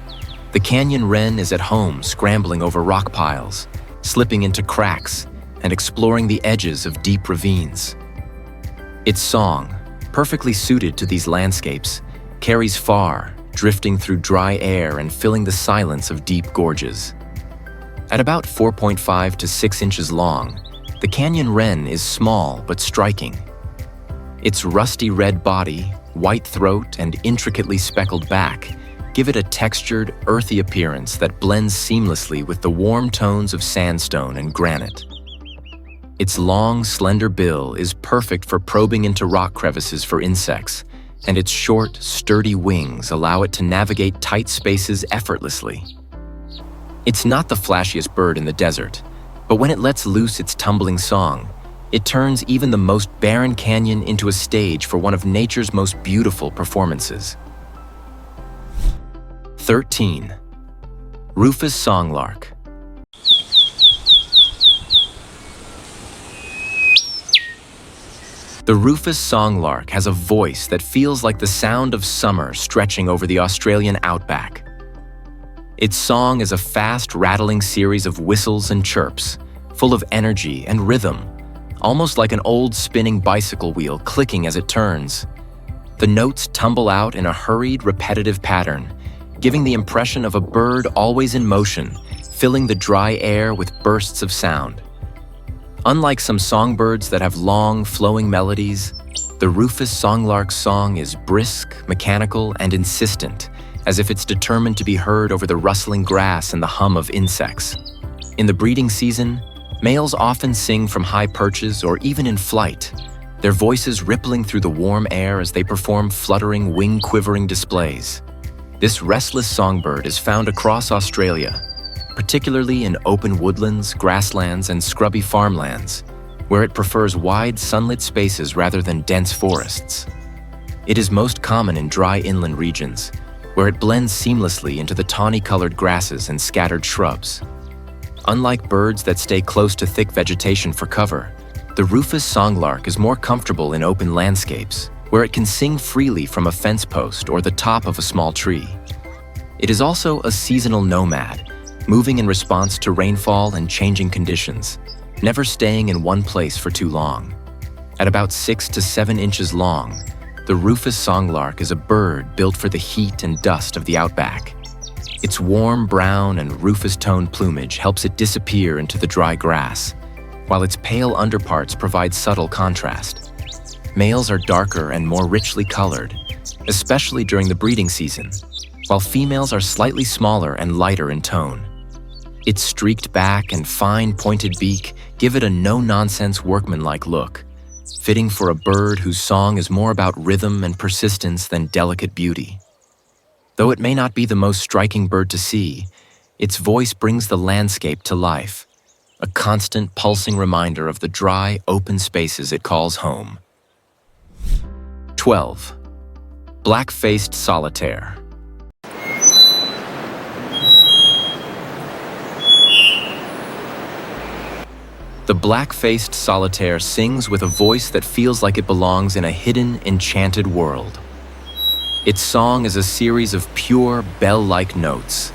the canyon wren is at home scrambling over rock piles, slipping into cracks, and exploring the edges of deep ravines. Its song, perfectly suited to these landscapes, carries far, drifting through dry air and filling the silence of deep gorges. At about 4.5 to 6 inches long, the canyon wren is small but striking. Its rusty red body, white throat, and intricately speckled back give it a textured, earthy appearance that blends seamlessly with the warm tones of sandstone and granite. Its long, slender bill is perfect for probing into rock crevices for insects, and its short, sturdy wings allow it to navigate tight spaces effortlessly. It's not the flashiest bird in the desert, but when it lets loose its tumbling song, it turns even the most barren canyon into a stage for one of nature's most beautiful performances. 13. Rufous Songlark. The rufous songlark has a voice that feels like the sound of summer stretching over the Australian outback. Its song is a fast, rattling series of whistles and chirps, full of energy and rhythm, almost like an old spinning bicycle wheel clicking as it turns. The notes tumble out in a hurried, repetitive pattern, giving the impression of a bird always in motion, filling the dry air with bursts of sound. Unlike some songbirds that have long, flowing melodies, the rufous songlark's song is brisk, mechanical, and insistent, as if it's determined to be heard over the rustling grass and the hum of insects. In the breeding season, males often sing from high perches or even in flight, their voices rippling through the warm air as they perform fluttering, wing-quivering displays. This restless songbird is found across Australia, particularly in open woodlands, grasslands, and scrubby farmlands, where it prefers wide, sunlit spaces rather than dense forests. It is most common in dry inland regions, where it blends seamlessly into the tawny-colored grasses and scattered shrubs. Unlike birds that stay close to thick vegetation for cover, the rufous songlark is more comfortable in open landscapes, where it can sing freely from a fence post or the top of a small tree. It is also a seasonal nomad, moving in response to rainfall and changing conditions, never staying in one place for too long. At about 6 to 7 inches long, the rufous songlark is a bird built for the heat and dust of the outback. Its warm brown and rufous-toned plumage helps it disappear into the dry grass, while its pale underparts provide subtle contrast. Males are darker and more richly colored, especially during the breeding season, while females are slightly smaller and lighter in tone. Its streaked back and fine pointed beak give it a no-nonsense workmanlike look, fitting for a bird whose song is more about rhythm and persistence than delicate beauty. Though it may not be the most striking bird to see, its voice brings the landscape to life, a constant pulsing reminder of the dry, open spaces it calls home. 12. Black-faced solitaire. The black-faced solitaire sings with a voice that feels like it belongs in a hidden, enchanted world. Its song is a series of pure, bell-like notes,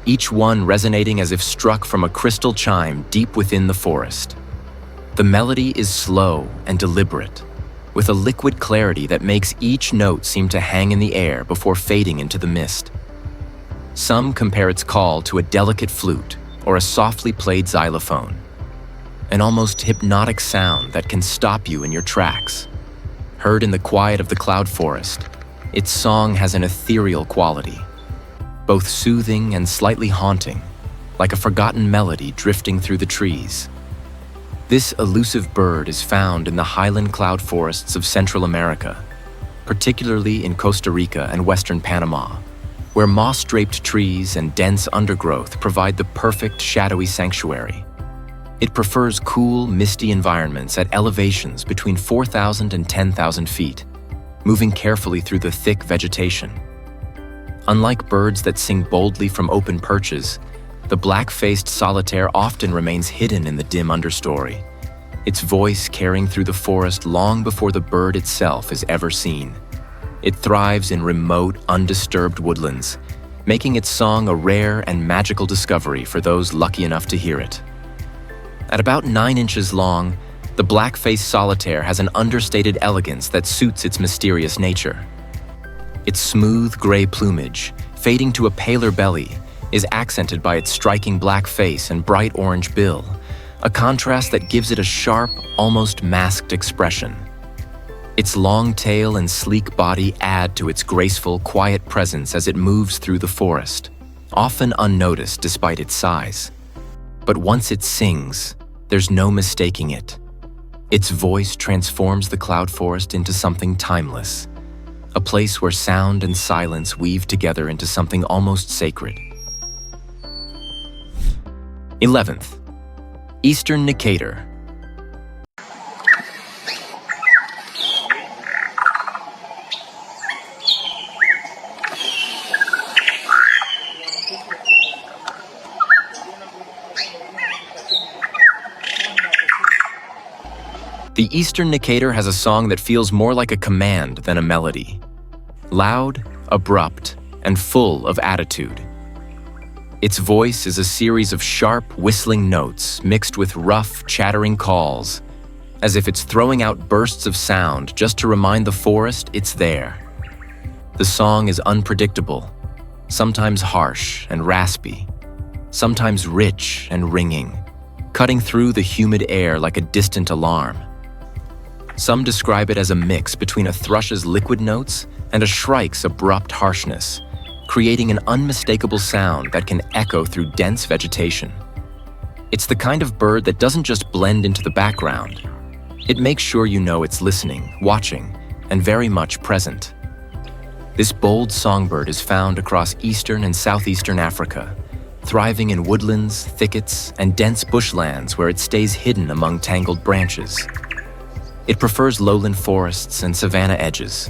each one resonating as if struck from a crystal chime deep within the forest. The melody is slow and deliberate, with a liquid clarity that makes each note seem to hang in the air before fading into the mist. Some compare its call to a delicate flute or a softly played xylophone, an almost hypnotic sound that can stop you in your tracks. Heard in the quiet of the cloud forest, its song has an ethereal quality, both soothing and slightly haunting, like a forgotten melody drifting through the trees. This elusive bird is found in the highland cloud forests of Central America, particularly in Costa Rica and western Panama, where moss-draped trees and dense undergrowth provide the perfect shadowy sanctuary. It prefers cool, misty environments at elevations between 4,000 and 10,000 feet, moving carefully through the thick vegetation. Unlike birds that sing boldly from open perches, the black-faced solitaire often remains hidden in the dim understory, its voice carrying through the forest long before the bird itself is ever seen. It thrives in remote, undisturbed woodlands, making its song a rare and magical discovery for those lucky enough to hear it. At about 9 inches long, the black-faced solitaire has an understated elegance that suits its mysterious nature. Its smooth gray plumage, fading to a paler belly, is accented by its striking black face and bright orange bill, a contrast that gives it a sharp, almost masked expression. Its long tail and sleek body add to its graceful, quiet presence as it moves through the forest, often unnoticed despite its size. But once it sings, there's no mistaking it. Its voice transforms the cloud forest into something timeless, a place where sound and silence weave together into something almost sacred. 11th, Eastern Necator. The Eastern Necator has a song that feels more like a command than a melody. Loud, abrupt, and full of attitude. Its voice is a series of sharp, whistling notes mixed with rough, chattering calls, as if it's throwing out bursts of sound just to remind the forest it's there. The song is unpredictable, sometimes harsh and raspy, sometimes rich and ringing, cutting through the humid air like a distant alarm. Some describe it as a mix between a thrush's liquid notes and a shrike's abrupt harshness, creating an unmistakable sound that can echo through dense vegetation. It's the kind of bird that doesn't just blend into the background. It makes sure you know it's listening, watching, and very much present. This bold songbird is found across eastern and southeastern Africa, thriving in woodlands, thickets, and dense bushlands where it stays hidden among tangled branches. It prefers lowland forests and savanna edges,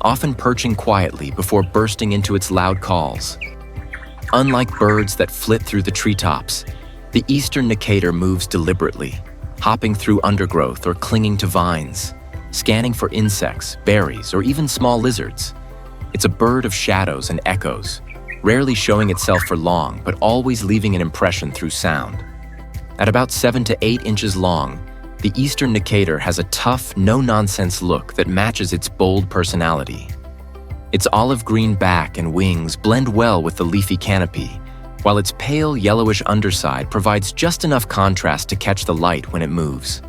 often perching quietly before bursting into its loud calls. Unlike birds that flit through the treetops, the Eastern Necator moves deliberately, hopping through undergrowth or clinging to vines, scanning for insects, berries, or even small lizards. It's a bird of shadows and echoes, rarely showing itself for long, but always leaving an impression through sound. At about 7 to 8 inches long, the Eastern Necator has a tough, no-nonsense look that matches its bold personality. Its olive green back and wings blend well with the leafy canopy, while its pale yellowish underside provides just enough contrast to catch the light when it moves.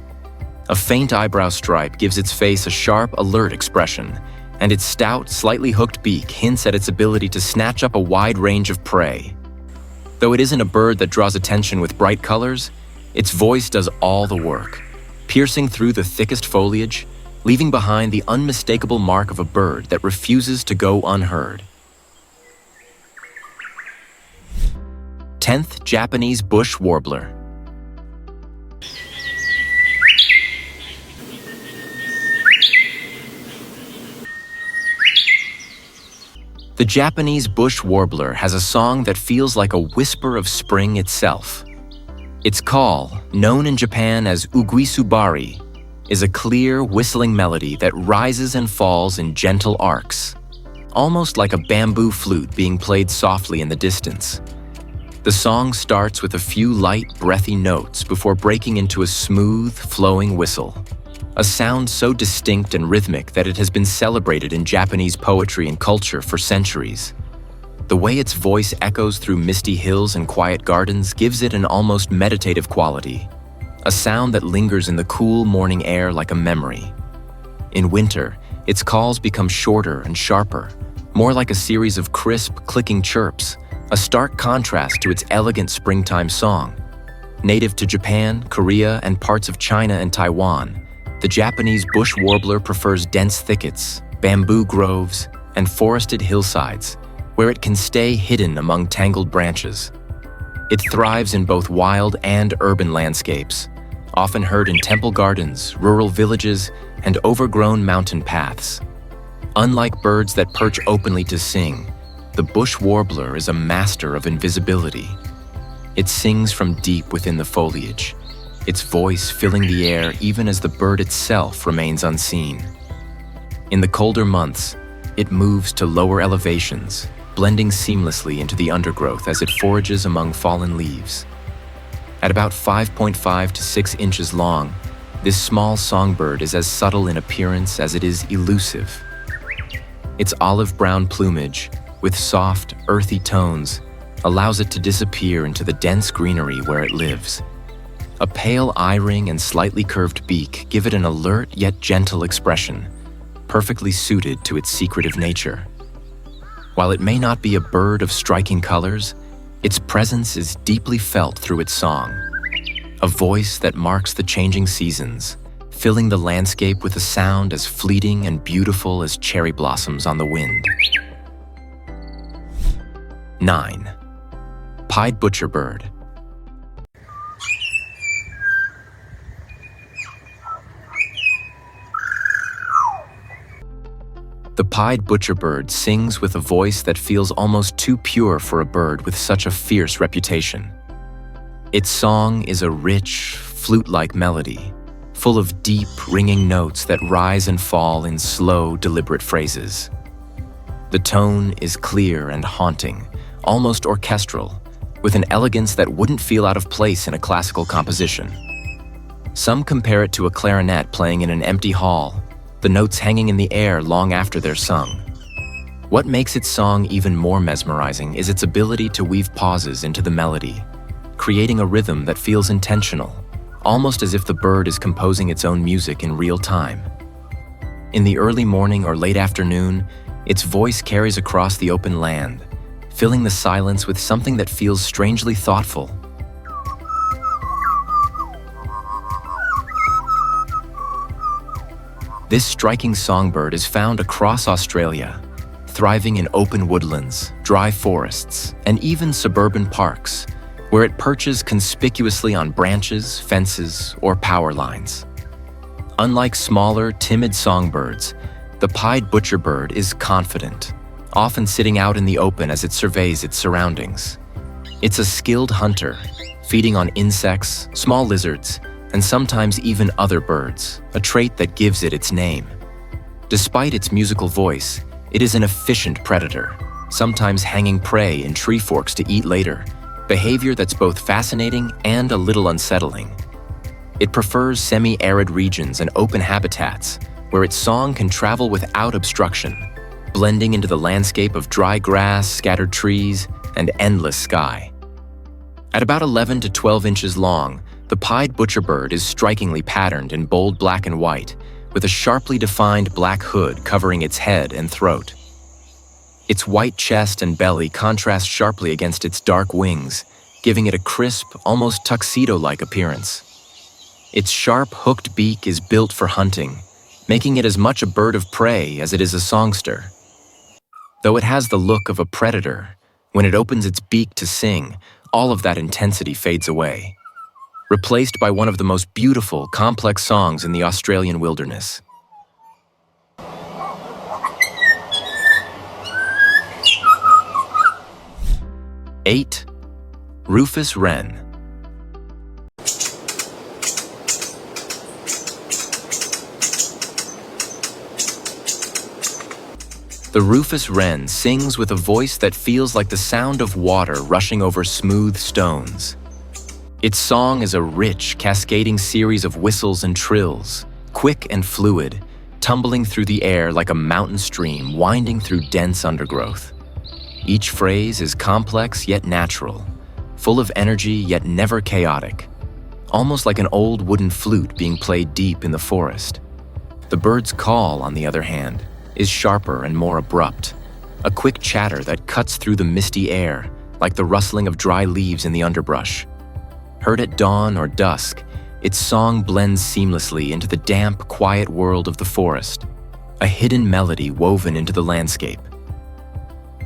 A faint eyebrow stripe gives its face a sharp, alert expression, and its stout, slightly hooked beak hints at its ability to snatch up a wide range of prey. Though it isn't a bird that draws attention with bright colors, its voice does all the work, piercing through the thickest foliage, leaving behind the unmistakable mark of a bird that refuses to go unheard. 10th Japanese Bush Warbler. The Japanese bush warbler has a song that feels like a whisper of spring itself. Its call, known in Japan as uguisubari, is a clear, whistling melody that rises and falls in gentle arcs, almost like a bamboo flute being played softly in the distance. The song starts with a few light, breathy notes before breaking into a smooth, flowing whistle, a sound so distinct and rhythmic that it has been celebrated in Japanese poetry and culture for centuries. The way its voice echoes through misty hills and quiet gardens gives it an almost meditative quality, a sound that lingers in the cool morning air like a memory. In winter, its calls become shorter and sharper, more like a series of crisp, clicking chirps, a stark contrast to its elegant springtime song. Native to Japan, Korea, and parts of China and Taiwan, the Japanese bush warbler prefers dense thickets, bamboo groves, and forested hillsides, where it can stay hidden among tangled branches. It thrives in both wild and urban landscapes, often heard in temple gardens, rural villages, and overgrown mountain paths. Unlike birds that perch openly to sing, the bush warbler is a master of invisibility. It sings from deep within the foliage, its voice filling the air even as the bird itself remains unseen. In the colder months, it moves to lower elevations, blending seamlessly into the undergrowth as it forages among fallen leaves. At about 5.5 to 6 inches long, this small songbird is as subtle in appearance as it is elusive. Its olive-brown plumage, with soft, earthy tones, allows it to disappear into the dense greenery where it lives. A pale eye ring and slightly curved beak give it an alert yet gentle expression, perfectly suited to its secretive nature. While it may not be a bird of striking colors, its presence is deeply felt through its song, a voice that marks the changing seasons, filling the landscape with a sound as fleeting and beautiful as cherry blossoms on the wind. 9. Pied Butcherbird. The Pied Butcherbird sings with a voice that feels almost too pure for a bird with such a fierce reputation. Its song is a rich, flute-like melody, full of deep, ringing notes that rise and fall in slow, deliberate phrases. The tone is clear and haunting, almost orchestral, with an elegance that wouldn't feel out of place in a classical composition. Some compare it to a clarinet playing in an empty hall, the notes hanging in the air long after they're sung. What makes its song even more mesmerizing is its ability to weave pauses into the melody, creating a rhythm that feels intentional, almost as if the bird is composing its own music in real time. In the early morning or late afternoon, its voice carries across the open land, filling the silence with something that feels strangely thoughtful. This striking songbird is found across Australia, thriving in open woodlands, dry forests, and even suburban parks, where it perches conspicuously on branches, fences, or power lines. Unlike smaller, timid songbirds, the Pied Butcherbird is confident, often sitting out in the open as it surveys its surroundings. It's a skilled hunter, feeding on insects, small lizards, and sometimes even other birds, a trait that gives it its name. Despite its musical voice, it is an efficient predator, sometimes hanging prey in tree forks to eat later, behavior that's both fascinating and a little unsettling. It prefers semi-arid regions and open habitats, where its song can travel without obstruction, blending into the landscape of dry grass, scattered trees, and endless sky. At about 11 to 12 inches long, the Pied Butcherbird is strikingly patterned in bold black and white, with a sharply defined black hood covering its head and throat. Its white chest and belly contrast sharply against its dark wings, giving it a crisp, almost tuxedo-like appearance. Its sharp, hooked beak is built for hunting, making it as much a bird of prey as it is a songster. Though it has the look of a predator, when it opens its beak to sing, all of that intensity fades away, replaced by one of the most beautiful, complex songs in the Australian wilderness. 8. Rufous Wren. The rufous wren sings with a voice that feels like the sound of water rushing over smooth stones. Its song is a rich, cascading series of whistles and trills, quick and fluid, tumbling through the air like a mountain stream winding through dense undergrowth. Each phrase is complex yet natural, full of energy yet never chaotic, almost like an old wooden flute being played deep in the forest. The bird's call, on the other hand, is sharper and more abrupt, a quick chatter that cuts through the misty air like the rustling of dry leaves in the underbrush. Heard at dawn or dusk, its song blends seamlessly into the damp, quiet world of the forest, a hidden melody woven into the landscape.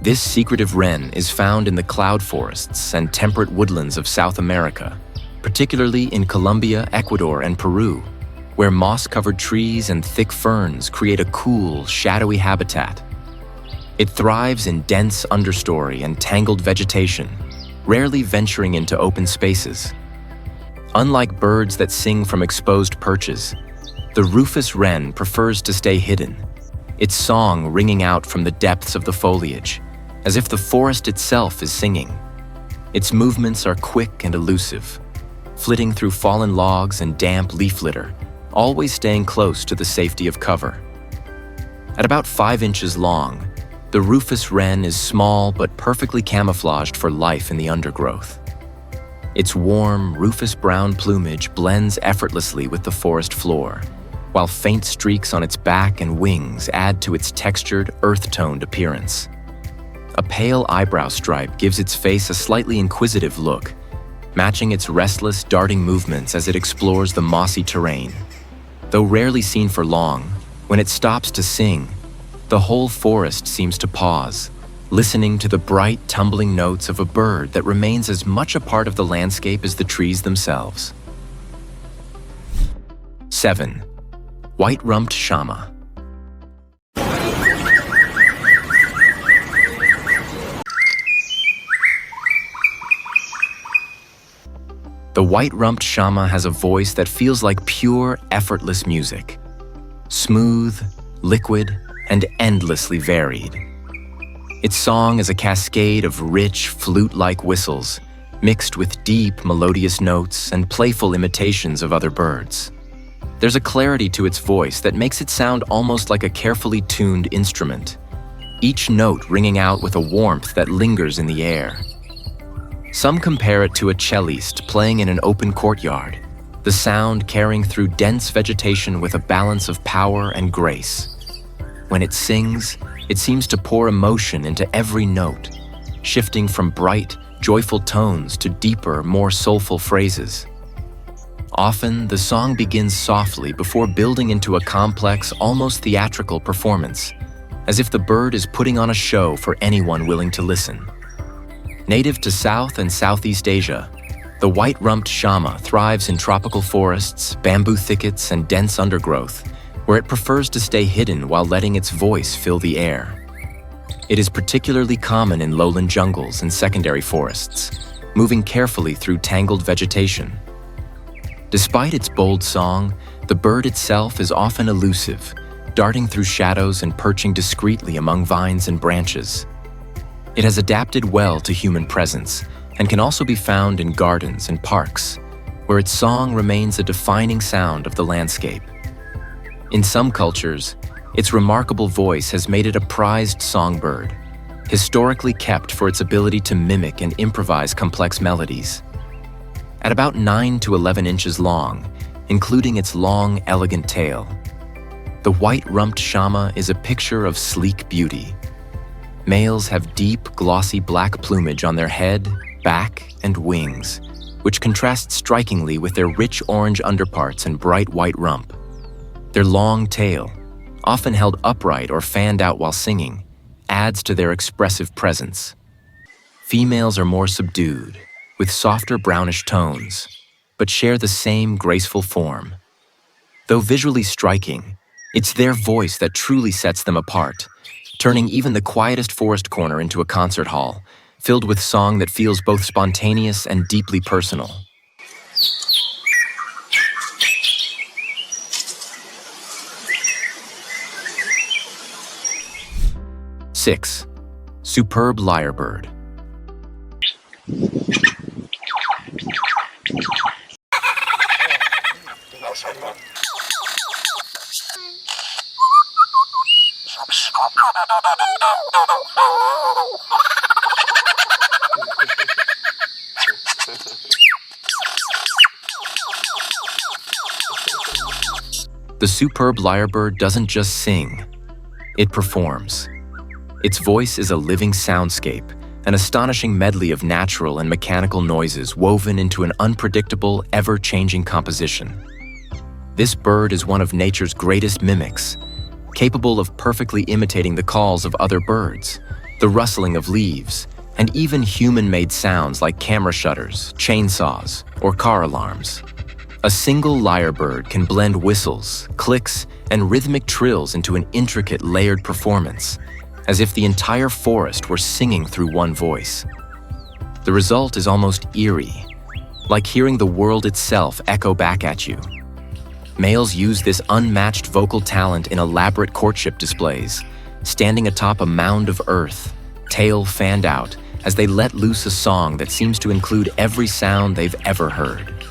This secretive wren is found in the cloud forests and temperate woodlands of South America, particularly in Colombia, Ecuador, and Peru, where moss-covered trees and thick ferns create a cool, shadowy habitat. It thrives in dense understory and tangled vegetation, rarely venturing into open spaces. Unlike birds that sing from exposed perches, the rufous wren prefers to stay hidden, its song ringing out from the depths of the foliage, as if the forest itself is singing. Its movements are quick and elusive, flitting through fallen logs and damp leaf litter, always staying close to the safety of cover. At about 5 inches long, the rufous wren is small but perfectly camouflaged for life in the undergrowth. Its warm, rufous-brown plumage blends effortlessly with the forest floor, while faint streaks on its back and wings add to its textured, earth-toned appearance. A pale eyebrow stripe gives its face a slightly inquisitive look, matching its restless, darting movements as it explores the mossy terrain. Though rarely seen for long, when it stops to sing, the whole forest seems to pause, listening to the bright, tumbling notes of a bird that remains as much a part of the landscape as the trees themselves. 7. White-rumped shama. The white-rumped shama has a voice that feels like pure, effortless music. Smooth, liquid, and endlessly varied. Its song is a cascade of rich, flute-like whistles, mixed with deep, melodious notes and playful imitations of other birds. There's a clarity to its voice that makes it sound almost like a carefully tuned instrument, each note ringing out with a warmth that lingers in the air. Some compare it to a cellist playing in an open courtyard, the sound carrying through dense vegetation with a balance of power and grace. When it sings, it seems to pour emotion into every note, shifting from bright, joyful tones to deeper, more soulful phrases. Often, the song begins softly before building into a complex, almost theatrical performance, as if the bird is putting on a show for anyone willing to listen. Native to South and Southeast Asia, the white-rumped shama thrives in tropical forests, bamboo thickets, and dense undergrowth, where it prefers to stay hidden while letting its voice fill the air. It is particularly common in lowland jungles and secondary forests, moving carefully through tangled vegetation. Despite its bold song, the bird itself is often elusive, darting through shadows and perching discreetly among vines and branches. It has adapted well to human presence and can also be found in gardens and parks, where its song remains a defining sound of the landscape. In some cultures, its remarkable voice has made it a prized songbird, historically kept for its ability to mimic and improvise complex melodies. At about 9 to 11 inches long, including its long, elegant tail, the white-rumped shama is a picture of sleek beauty. Males have deep, glossy black plumage on their head, back, and wings, which contrasts strikingly with their rich orange underparts and bright white rump. Their long tail, often held upright or fanned out while singing, adds to their expressive presence. Females are more subdued, with softer brownish tones, but share the same graceful form. Though visually striking, it's their voice that truly sets them apart, turning even the quietest forest corner into a concert hall, filled with song that feels both spontaneous and deeply personal. 6. Superb lyrebird. The superb lyrebird doesn't just sing, it performs. Its voice is a living soundscape, an astonishing medley of natural and mechanical noises woven into an unpredictable, ever-changing composition. This bird is one of nature's greatest mimics, capable of perfectly imitating the calls of other birds, the rustling of leaves, and even human-made sounds like camera shutters, chainsaws, or car alarms. A single lyrebird can blend whistles, clicks, and rhythmic trills into an intricate, layered performance, as if the entire forest were singing through one voice. The result is almost eerie, like hearing the world itself echo back at you. Males use this unmatched vocal talent in elaborate courtship displays, standing atop a mound of earth, tail fanned out, as they let loose a song that seems to include every sound they've ever heard.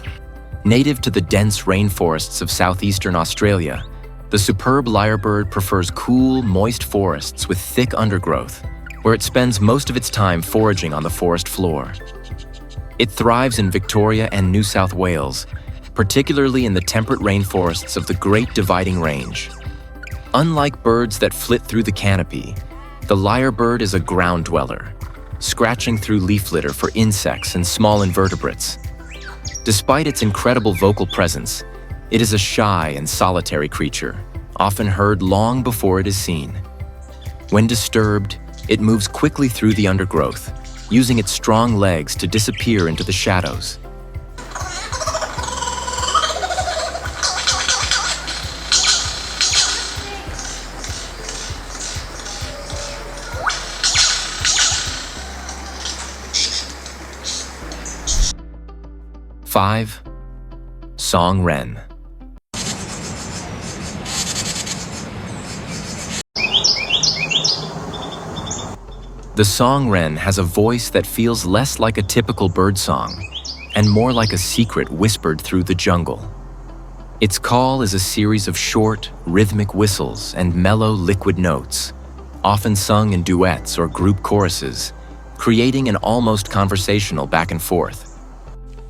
Native to the dense rainforests of southeastern Australia, the superb lyrebird prefers cool, moist forests with thick undergrowth, where it spends most of its time foraging on the forest floor. It thrives in Victoria and New South Wales, particularly in the temperate rainforests of the Great Dividing Range. Unlike birds that flit through the canopy, the lyrebird is a ground dweller, scratching through leaf litter for insects and small invertebrates. Despite its incredible vocal presence, it is a shy and solitary creature, often heard long before it is seen. When disturbed, it moves quickly through the undergrowth, using its strong legs to disappear into the shadows. Five, Song Wren. The song wren has a voice that feels less like a typical birdsong and more like a secret whispered through the jungle. Its call is a series of short, rhythmic whistles and mellow liquid notes, often sung in duets or group choruses, creating an almost conversational back and forth.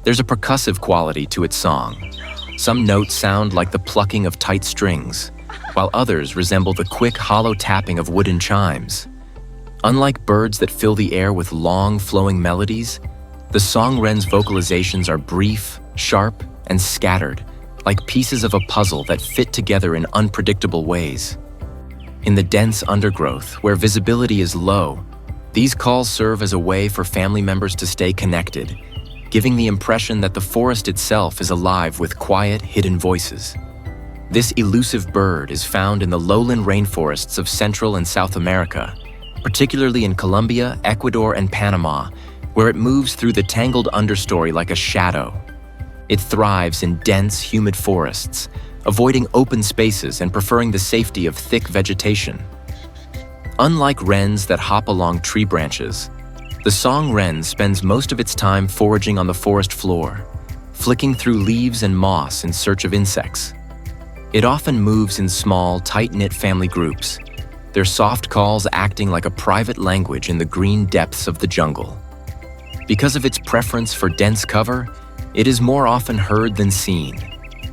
There's a percussive quality to its song. Some notes sound like the plucking of tight strings, while others resemble the quick, hollow tapping of wooden chimes. Unlike birds that fill the air with long, flowing melodies, the song wren's vocalizations are brief, sharp, and scattered, like pieces of a puzzle that fit together in unpredictable ways. In the dense undergrowth, where visibility is low, these calls serve as a way for family members to stay connected, giving the impression that the forest itself is alive with quiet, hidden voices. This elusive bird is found in the lowland rainforests of Central and South America, particularly in Colombia, Ecuador, and Panama, where it moves through the tangled understory like a shadow. It thrives in dense, humid forests, avoiding open spaces and preferring the safety of thick vegetation. Unlike wrens that hop along tree branches, the song wren spends most of its time foraging on the forest floor, flicking through leaves and moss in search of insects. It often moves in small, tight-knit family groups, their soft calls acting like a private language in the green depths of the jungle. Because of its preference for dense cover, it is more often heard than seen,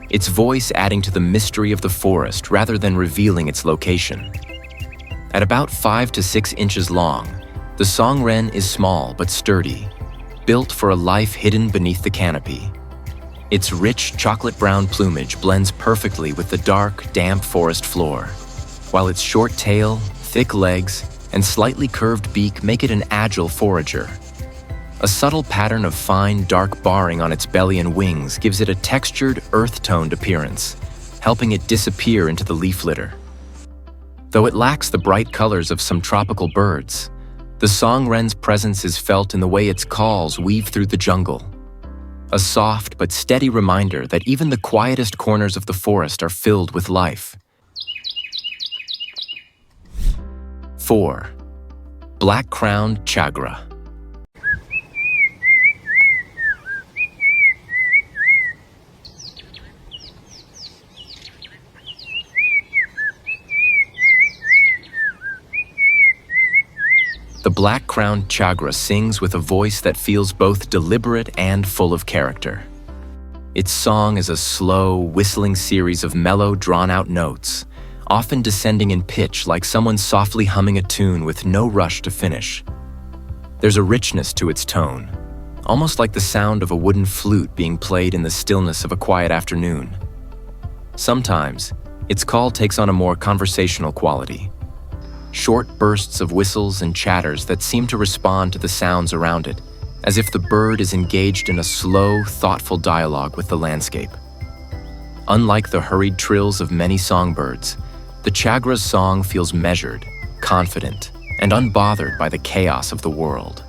its voice adding to the mystery of the forest rather than revealing its location. At about 5 to 6 inches long, the song wren is small but sturdy, built for a life hidden beneath the canopy. Its rich chocolate-brown plumage blends perfectly with the dark, damp forest floor, while its short tail, thick legs, and slightly curved beak make it an agile forager. A subtle pattern of fine, dark barring on its belly and wings gives it a textured, earth-toned appearance, helping it disappear into the leaf litter. Though it lacks the bright colors of some tropical birds, the song wren's presence is felt in the way its calls weave through the jungle. A soft but steady reminder that even the quietest corners of the forest are filled with life. 4. Black-crowned chagra. The black-crowned chagra sings with a voice that feels both deliberate and full of character. Its song is a slow, whistling series of mellow, drawn-out notes, often descending in pitch like someone softly humming a tune with no rush to finish. There's a richness to its tone, almost like the sound of a wooden flute being played in the stillness of a quiet afternoon. Sometimes, its call takes on a more conversational quality. Short bursts of whistles and chatters that seem to respond to the sounds around it, as if the bird is engaged in a slow, thoughtful dialogue with the landscape. Unlike the hurried trills of many songbirds, the chagra's song feels measured, confident, and unbothered by the chaos of the world.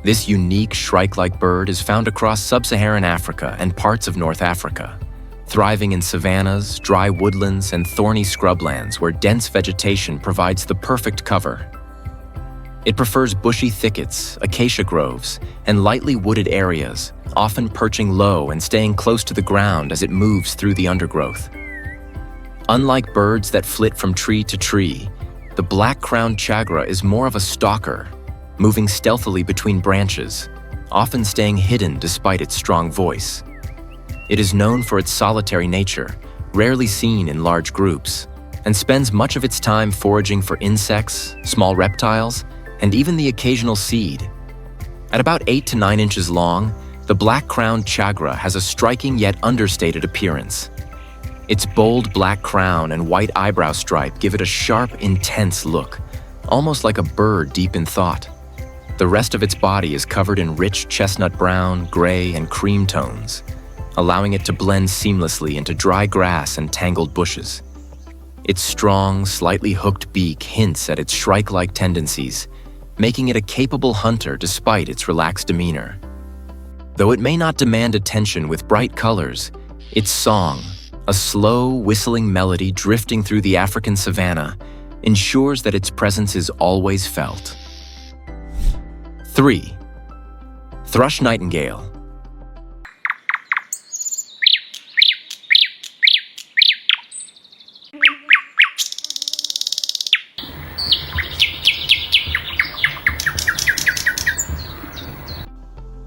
This unique shrike-like bird is found across sub-Saharan Africa and parts of North Africa, thriving in savannas, dry woodlands, and thorny scrublands where dense vegetation provides the perfect cover. It prefers bushy thickets, acacia groves, and lightly wooded areas, often perching low and staying close to the ground as it moves through the undergrowth. Unlike birds that flit from tree to tree, the black-crowned chagra is more of a stalker, moving stealthily between branches, often staying hidden despite its strong voice. It is known for its solitary nature, rarely seen in large groups, and spends much of its time foraging for insects, small reptiles, and even the occasional seed. At about 8 to 9 inches long, the black-crowned chagra has a striking yet understated appearance. Its bold black crown and white eyebrow stripe give it a sharp, intense look, almost like a bird deep in thought. The rest of its body is covered in rich chestnut brown, gray, and cream tones, allowing it to blend seamlessly into dry grass and tangled bushes. Its strong, slightly hooked beak hints at its shrike-like tendencies, making it a capable hunter despite its relaxed demeanor. Though it may not demand attention with bright colors, its song, a slow, whistling melody drifting through the African savanna, ensures that its presence is always felt. 3. Thrush nightingale.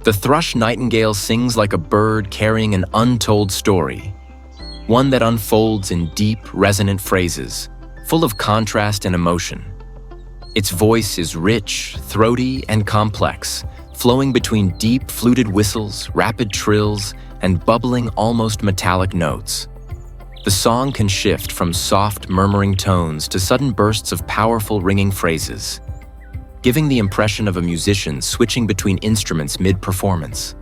The thrush nightingale sings like a bird carrying an untold story, one that unfolds in deep, resonant phrases, full of contrast and emotion. Its voice is rich, throaty, and complex, flowing between deep, fluted whistles, rapid trills, and bubbling, almost metallic notes. The song can shift from soft, murmuring tones to sudden bursts of powerful, ringing phrases, giving the impression of a musician switching between instruments mid-performance.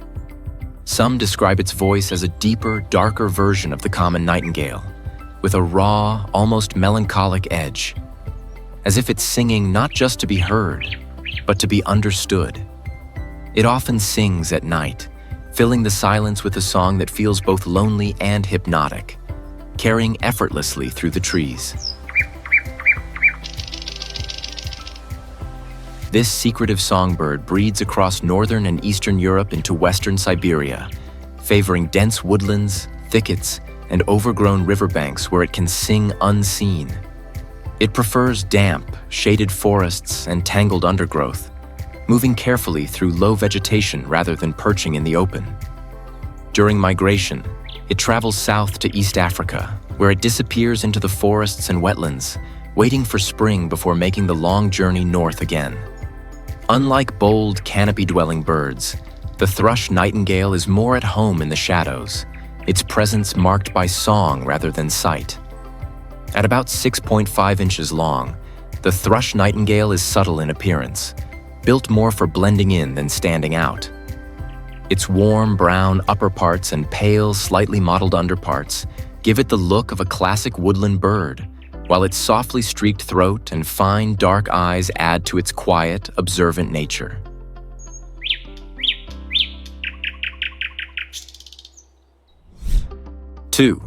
Some describe its voice as a deeper, darker version of the common nightingale, with a raw, almost melancholic edge, as if it's singing not just to be heard, but to be understood. It often sings at night, filling the silence with a song that feels both lonely and hypnotic, carrying effortlessly through the trees. This secretive songbird breeds across northern and eastern Europe into western Siberia, favoring dense woodlands, thickets, and overgrown riverbanks where it can sing unseen. It prefers damp, shaded forests and tangled undergrowth, moving carefully through low vegetation rather than perching in the open. During migration, it travels south to East Africa, where it disappears into the forests and wetlands, waiting for spring before making the long journey north again. Unlike bold, canopy-dwelling birds, the thrush nightingale is more at home in the shadows, its presence marked by song rather than sight. At about 6.5 inches long, the thrush nightingale is subtle in appearance, built more for blending in than standing out. Its warm brown upperparts and pale, slightly mottled underparts give it the look of a classic woodland bird, while its softly streaked throat and fine, dark eyes add to its quiet, observant nature. Two,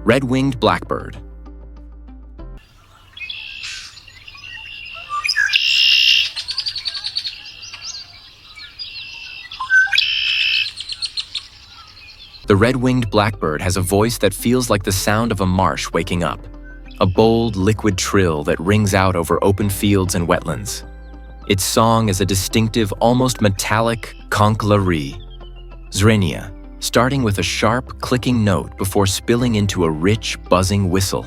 red-winged blackbird. The red-winged blackbird has a voice that feels like the sound of a marsh waking up, a bold, liquid trill that rings out over open fields and wetlands. Its song is a distinctive, almost metallic conch-la-ri, zrenia, starting with a sharp, clicking note before spilling into a rich, buzzing whistle.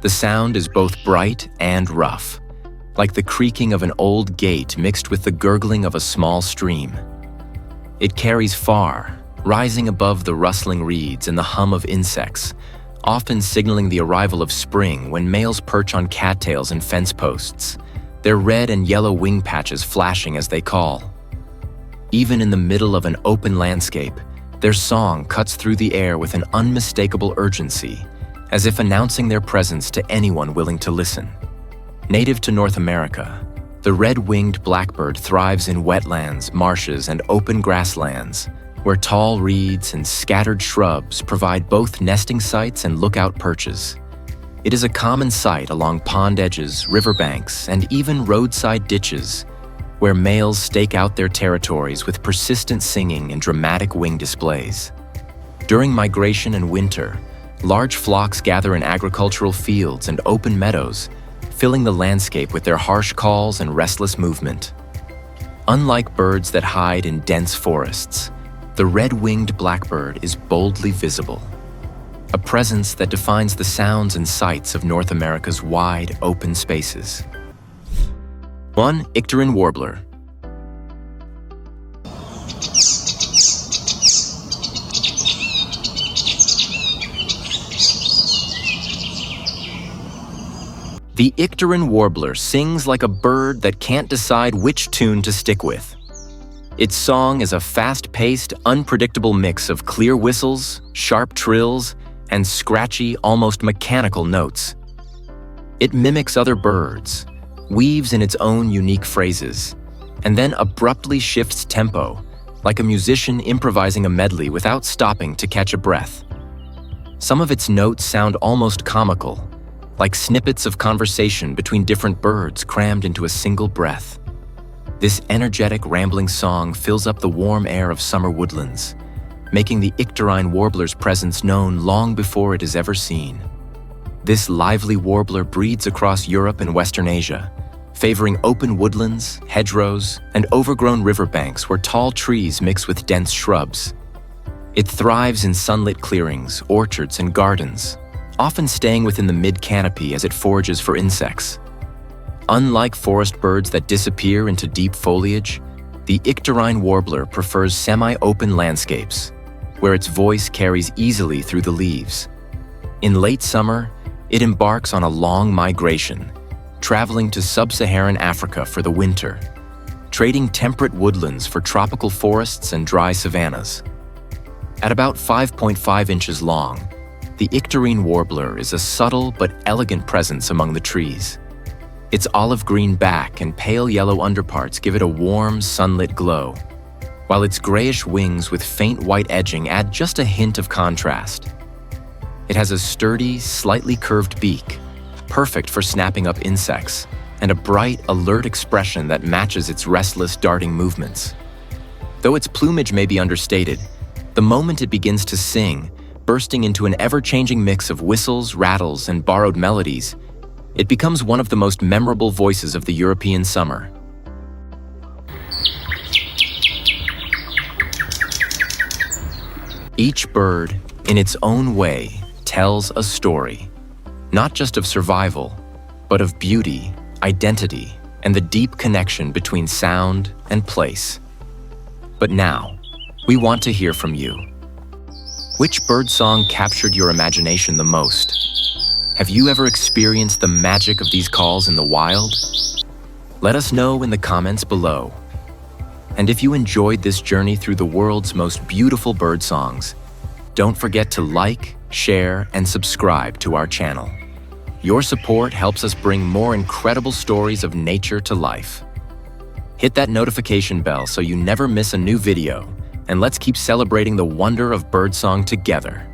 The sound is both bright and rough, like the creaking of an old gate mixed with the gurgling of a small stream. It carries far, rising above the rustling reeds and the hum of insects, often signaling the arrival of spring when males perch on cattails and fence posts, their red and yellow wing patches flashing as they call. Even in the middle of an open landscape, their song cuts through the air with an unmistakable urgency, as if announcing their presence to anyone willing to listen. Native to North America, the red-winged blackbird thrives in wetlands, marshes, and open grasslands, where tall reeds and scattered shrubs provide both nesting sites and lookout perches. It is a common sight along pond edges, riverbanks, and even roadside ditches, where males stake out their territories with persistent singing and dramatic wing displays. During migration and winter, large flocks gather in agricultural fields and open meadows, filling the landscape with their harsh calls and restless movement. Unlike birds that hide in dense forests, the red-winged blackbird is boldly visible, a presence that defines the sounds and sights of North America's wide, open spaces. 1. Icterine warbler. The icterine warbler sings like a bird that can't decide which tune to stick with. Its song is a fast-paced, unpredictable mix of clear whistles, sharp trills, and scratchy, almost mechanical notes. It mimics other birds, weaves in its own unique phrases, and then abruptly shifts tempo, like a musician improvising a medley without stopping to catch a breath. Some of its notes sound almost comical, like snippets of conversation between different birds crammed into a single breath. This energetic, rambling song fills up the warm air of summer woodlands, making the icterine warbler's presence known long before it is ever seen. This lively warbler breeds across Europe and Western Asia, favoring open woodlands, hedgerows, and overgrown riverbanks where tall trees mix with dense shrubs. It thrives in sunlit clearings, orchards, and gardens, often staying within the mid-canopy as it forages for insects. Unlike forest birds that disappear into deep foliage, the icterine warbler prefers semi-open landscapes, where its voice carries easily through the leaves. In late summer, it embarks on a long migration, traveling to sub-Saharan Africa for the winter, trading temperate woodlands for tropical forests and dry savannas. At about 5.5 inches long, the icterine warbler is a subtle but elegant presence among the trees. Its olive-green back and pale yellow underparts give it a warm, sunlit glow, while its grayish wings with faint white edging add just a hint of contrast. It has a sturdy, slightly curved beak, perfect for snapping up insects, and a bright, alert expression that matches its restless, darting movements. Though its plumage may be understated, the moment it begins to sing, bursting into an ever-changing mix of whistles, rattles, and borrowed melodies, it becomes one of the most memorable voices of the European summer. Each bird, in its own way, tells a story, not just of survival, but of beauty, identity, and the deep connection between sound and place. But now, we want to hear from you. Which birdsong captured your imagination the most? Have you ever experienced the magic of these calls in the wild? Let us know in the comments below. And if you enjoyed this journey through the world's most beautiful bird songs, don't forget to like, share, and subscribe to our channel. Your support helps us bring more incredible stories of nature to life. Hit that notification bell so you never miss a new video, and let's keep celebrating the wonder of birdsong together.